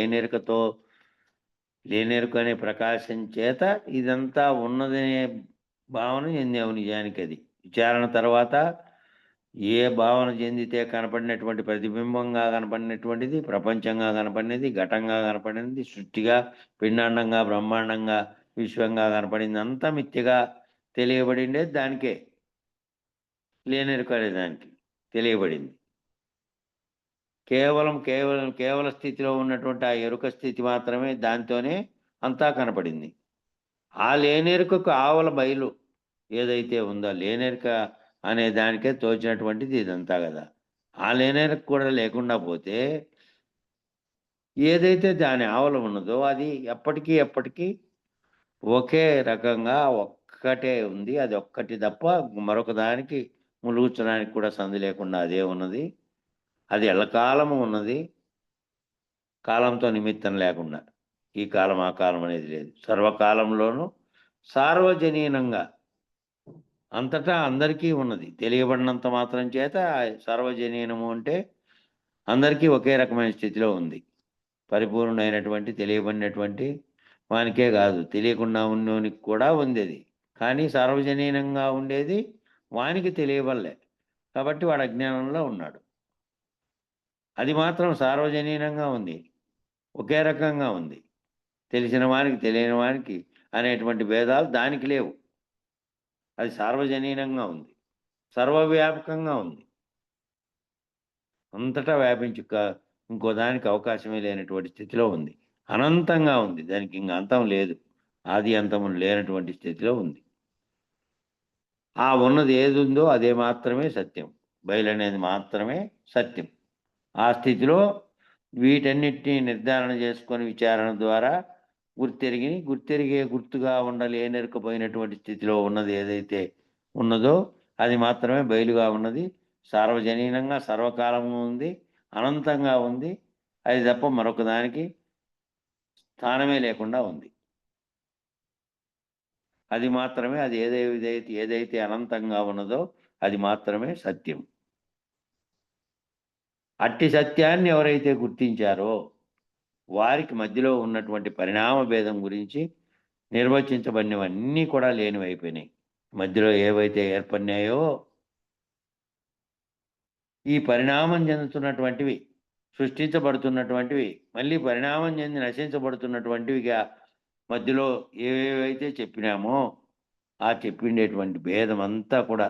లేనెరుక అనే ప్రకాశం చేత ఇదంతా ఉన్నదనే భావన చెందావు. నిజానికి అది విచారణ తర్వాత ఏ భావన చెందితే కనపడినటువంటి ప్రతిబింబంగా కనపడినటువంటిది, ప్రపంచంగా కనపడినది, ఘటంగా కనపడినది, సృష్టిగా, పిండాండంగా, బ్రహ్మాండంగా, విశ్వంగా కనపడింది అంతా మిథ్యగా తెలియబడిండేది దానికే. లేనెరుక అనే దానికి తెలియబడింది. కేవల స్థితిలో ఉన్నటువంటి ఆ ఎరుక స్థితి మాత్రమే, దాంతోనే అంతా కనపడింది. ఆ లేనెరుకకు ఆవల బయలు ఏదైతే ఉందో, లేనెరుక అనే దానికే తోచినటువంటిది ఇదంతా కదా. ఆ లేనెరుక కూడా లేకుండా పోతే ఏదైతే దాని ఆవల ఉన్నదో అది ఎప్పటికీ ఒకే రకంగా ఒక్కటే ఉంది. అది ఒక్కటి తప్ప మరొక దానికి ములుగుచ్చడానికి కూడా సందు లేకుండా అదే ఉన్నది. అది ఎల్లకాలము ఉన్నది, కాలంతో నిమిత్తం లేకుండా. ఈ కాలం ఆ కాలం అనేది లేదు. సర్వకాలంలోనూ సార్వజనీనంగా అంతటా అందరికీ ఉన్నది. తెలియబడినంత మాత్రం చేత సార్వజనీనము అంటే అందరికీ ఒకే రకమైన స్థితిలో ఉంది. పరిపూర్ణమైనటువంటి తెలియబడినటువంటి వానికే కాదు, తెలియకుండా ఉన్నోనికి కూడా ఉంది అది. కానీ సార్వజనీనంగా ఉండేది వానికి తెలియబడలే, కాబట్టి వాడు అజ్ఞానంలో ఉన్నాడు. అది మాత్రం సార్వజనీనంగా ఉంది, ఒకే రకంగా ఉంది. తెలిసిన వానికి తెలియని వానికి అనేటువంటి భేదాలు దానికి లేవు. అది సార్వజనీనంగా ఉంది, సర్వవ్యాపకంగా ఉంది, అంతటా ఇంకో దానికి అవకాశమే లేనటువంటి స్థితిలో ఉంది. అనంతంగా ఉంది, దానికి ఇంక అంతం లేదు, ఆది అంతము లేనటువంటి స్థితిలో ఉంది. ఆ ఉన్నది ఏది ఉందో అదే మాత్రమే సత్యం, బయలనేది మాత్రమే సత్యం. ఆ స్థితిలో వీటన్నిటినీ నిర్ధారణ చేసుకొని విచారణ ద్వారా గుర్తుగా ఉండలేనెరుకపోయినటువంటి స్థితిలో ఉన్నది ఏదైతే ఉన్నదో అది మాత్రమే బయలుగా ఉన్నది. సార్వజనీనంగా సర్వకాలము ఉంది, అనంతంగా ఉంది. అది తప్ప మరొక దానికి స్థానమే లేకుండా ఉంది. అది మాత్రమే, అది ఏదైతే అనంతంగా ఉన్నదో అది మాత్రమే సత్యం. అట్టి సత్యాన్ని ఎవరైతే గుర్తించారో వారికి మధ్యలో ఉన్నటువంటి పరిణామ భేదం గురించి నిర్వచించబడినవన్నీ కూడా లేనివైపోయినాయి. మధ్యలో ఏవైతే ఏర్పడినాయో ఈ పరిణామం చెందుతున్నటువంటివి, సృష్టించబడుతున్నటువంటివి, మళ్ళీ పరిణామం చెంది నశించబడుతున్నటువంటివిగా మధ్యలో ఏవేవైతే చెప్పినామో ఆ చెప్పిండేటువంటి భేదం అంతా కూడా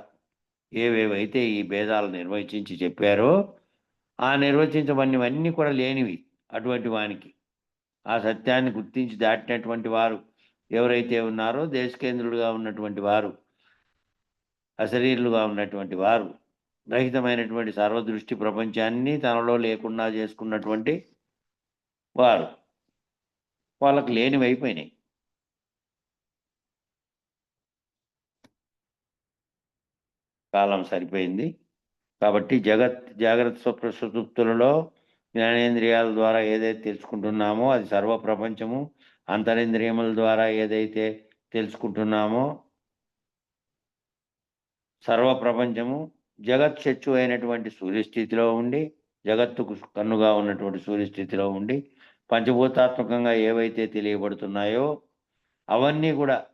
ఏవేవైతే ఈ భేదాలు నిర్వచించి చెప్పారో ఆ నిర్వచించబడినవన్నీ కూడా లేనివి అటువంటి వానికి. ఆ సత్యాన్ని గుర్తించి దాటినటువంటి వారు ఎవరైతే ఉన్నారో దేశకేంద్రులుగా ఉన్నటువంటి వారు, అశరీరులుగా ఉన్నటువంటి వారు, రహితమైనటువంటి సర్వదృష్టి ప్రపంచాన్ని తనలో లేకుండా చేసుకున్నటువంటి వారు, వాళ్ళకి లేనివి అయిపోయినాయి. కాలం సరిపోయింది కాబట్టి జాగ్రత్త స్వప్న సుషుప్తులలో జ్ఞానేంద్రియాల ద్వారా ఏదైతే తెలుసుకుంటున్నామో అది సర్వ ప్రపంచము, అంతరింద్రియముల ద్వారా ఏదైతే తెలుసుకుంటున్నామో సర్వ ప్రపంచము జగత్చచ్చు అయినటువంటి సూర్యస్థితిలో ఉండి, జగత్తుకు కన్నుగా ఉన్నటువంటి సూర్యస్థితిలో ఉండి పంచభూతాత్మకంగా ఏవైతే తెలియబడుతున్నాయో అవన్నీ కూడా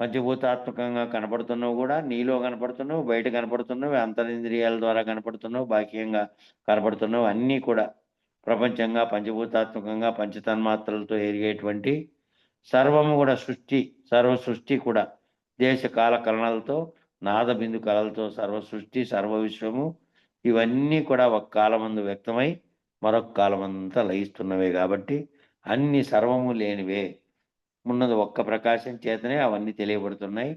పంచభూతాత్మకంగా కనపడుతున్నవి కూడా నీలో కనపడుతున్నవి, బయట కనపడుతున్నవి, అంతరింద్రియాల ద్వారా కనపడుతున్నవి, బాహ్యంగా కనపడుతున్నవి అన్నీ కూడా ప్రపంచంగా పంచభూతాత్మకంగా పంచతన్మాత్రలతో ఎరిగేటువంటి సర్వము కూడా సర్వ సృష్టి కూడా దేశ కాల కలనలతో నాదబిందు కళలతో సర్వ సృష్టి సర్వ విశ్వము ఇవన్నీ కూడా ఒక కాలమందు వ్యక్తమై మరొక కాలమంతా లయిస్తున్నవే కాబట్టి అన్ని సర్వము లేనివే. ఉన్నది ఒక్క ప్రకాశం చేతనే అవన్నీ తెలియబడుతున్నాయి.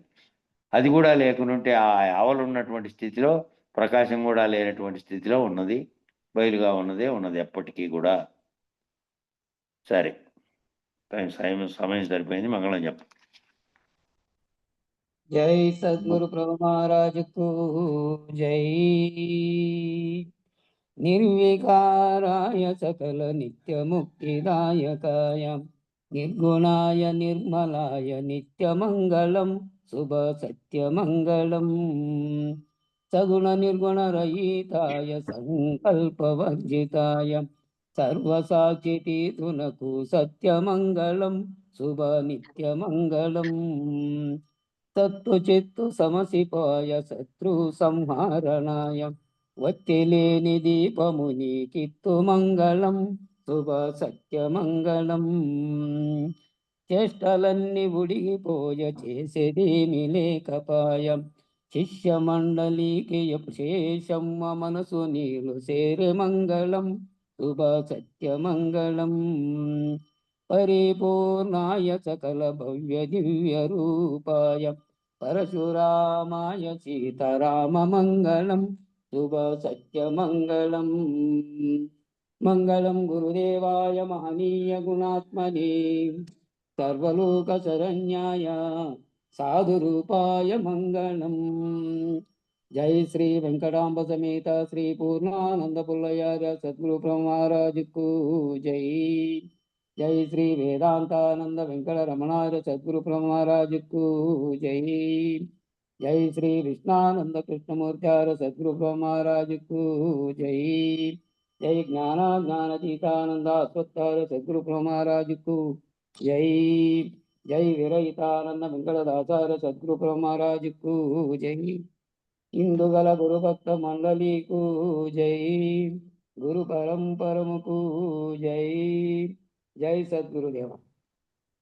అది కూడా లేకుంటే ఆ ఆవలు ఉన్నటువంటి స్థితిలో ప్రకాశం కూడా లేనటువంటి స్థితిలో ఉన్నది, బయలుగా ఉన్నది ఎప్పటికీ కూడా. సరే, సమయం సరిపోయింది. మంగళం చెప్పు. జై సద్గురు ప్రభు మహారాజుకు జై. నిర్వికారాయ సకల నిత్యముక్తిదాయకాయ నిర్గుణాయ నిర్మలాయ నిత్యమంగళం శుభ సత్యమంగళం. సగుణ నిర్గుణ రహితాయ సంకల్పవర్జితాయ సర్వసాక్షితీతునకు సత్యమంగళం శుభ నిత్యమంగళం. తత్తు చిత్తు సమసిపాయ శత్రు సంహారణాయ వత్తిలేని దీపముని కిత్తు మంగళం శుభ సత్యమంగళం. చేష్టలన్నీ ఉడిగిపోయ చేసేదేమి లేకపాయ శిష్య మండలికి శేషమ్మ మనసు నీలు సేరే మంగళం శుభ సత్యమంగళం. పరిపూర్ణాయ సకల భవ్య దివ్య రూపాయ పరశురామాయ సీతారామ మంగళం శుభ సత్యమంగళం. మంగళం గురుదేవాయ మహనీయ గుణాత్మనే సర్వలోక శరణ్యాయ సాధురూపాయ మంగళం. జై శ్రీ వెంకటాంబ సమేత శ్రీ పూర్ణానంద పుల్లయార్య సద్గురు బ్రహ్మ మహారాజుకు జై. జై శ్రీ వేదాంతానంద వెంకట రమణార్య సద్గురు బ్రహ్మ మహారాజుకు జై. జై శ్రీ విష్ణానంద కృష్ణమూర్త్యార్య సద్గురు బ్రహ్మ మహారాజుకు జై. జై జ్ఞానాతీతానంద అశ్వత్థార్య సద్గురు బ్రహ్మ మహారాజుకు జై. జై విరహితానంద వెంకటదాసార్య సద్గురు బ్రహ్మ మహారాజుకు జై. ఇందుగల గురుభక్త మండలికు జై. గురు పరంపరముకు జై. జై సద్గురుదేవ.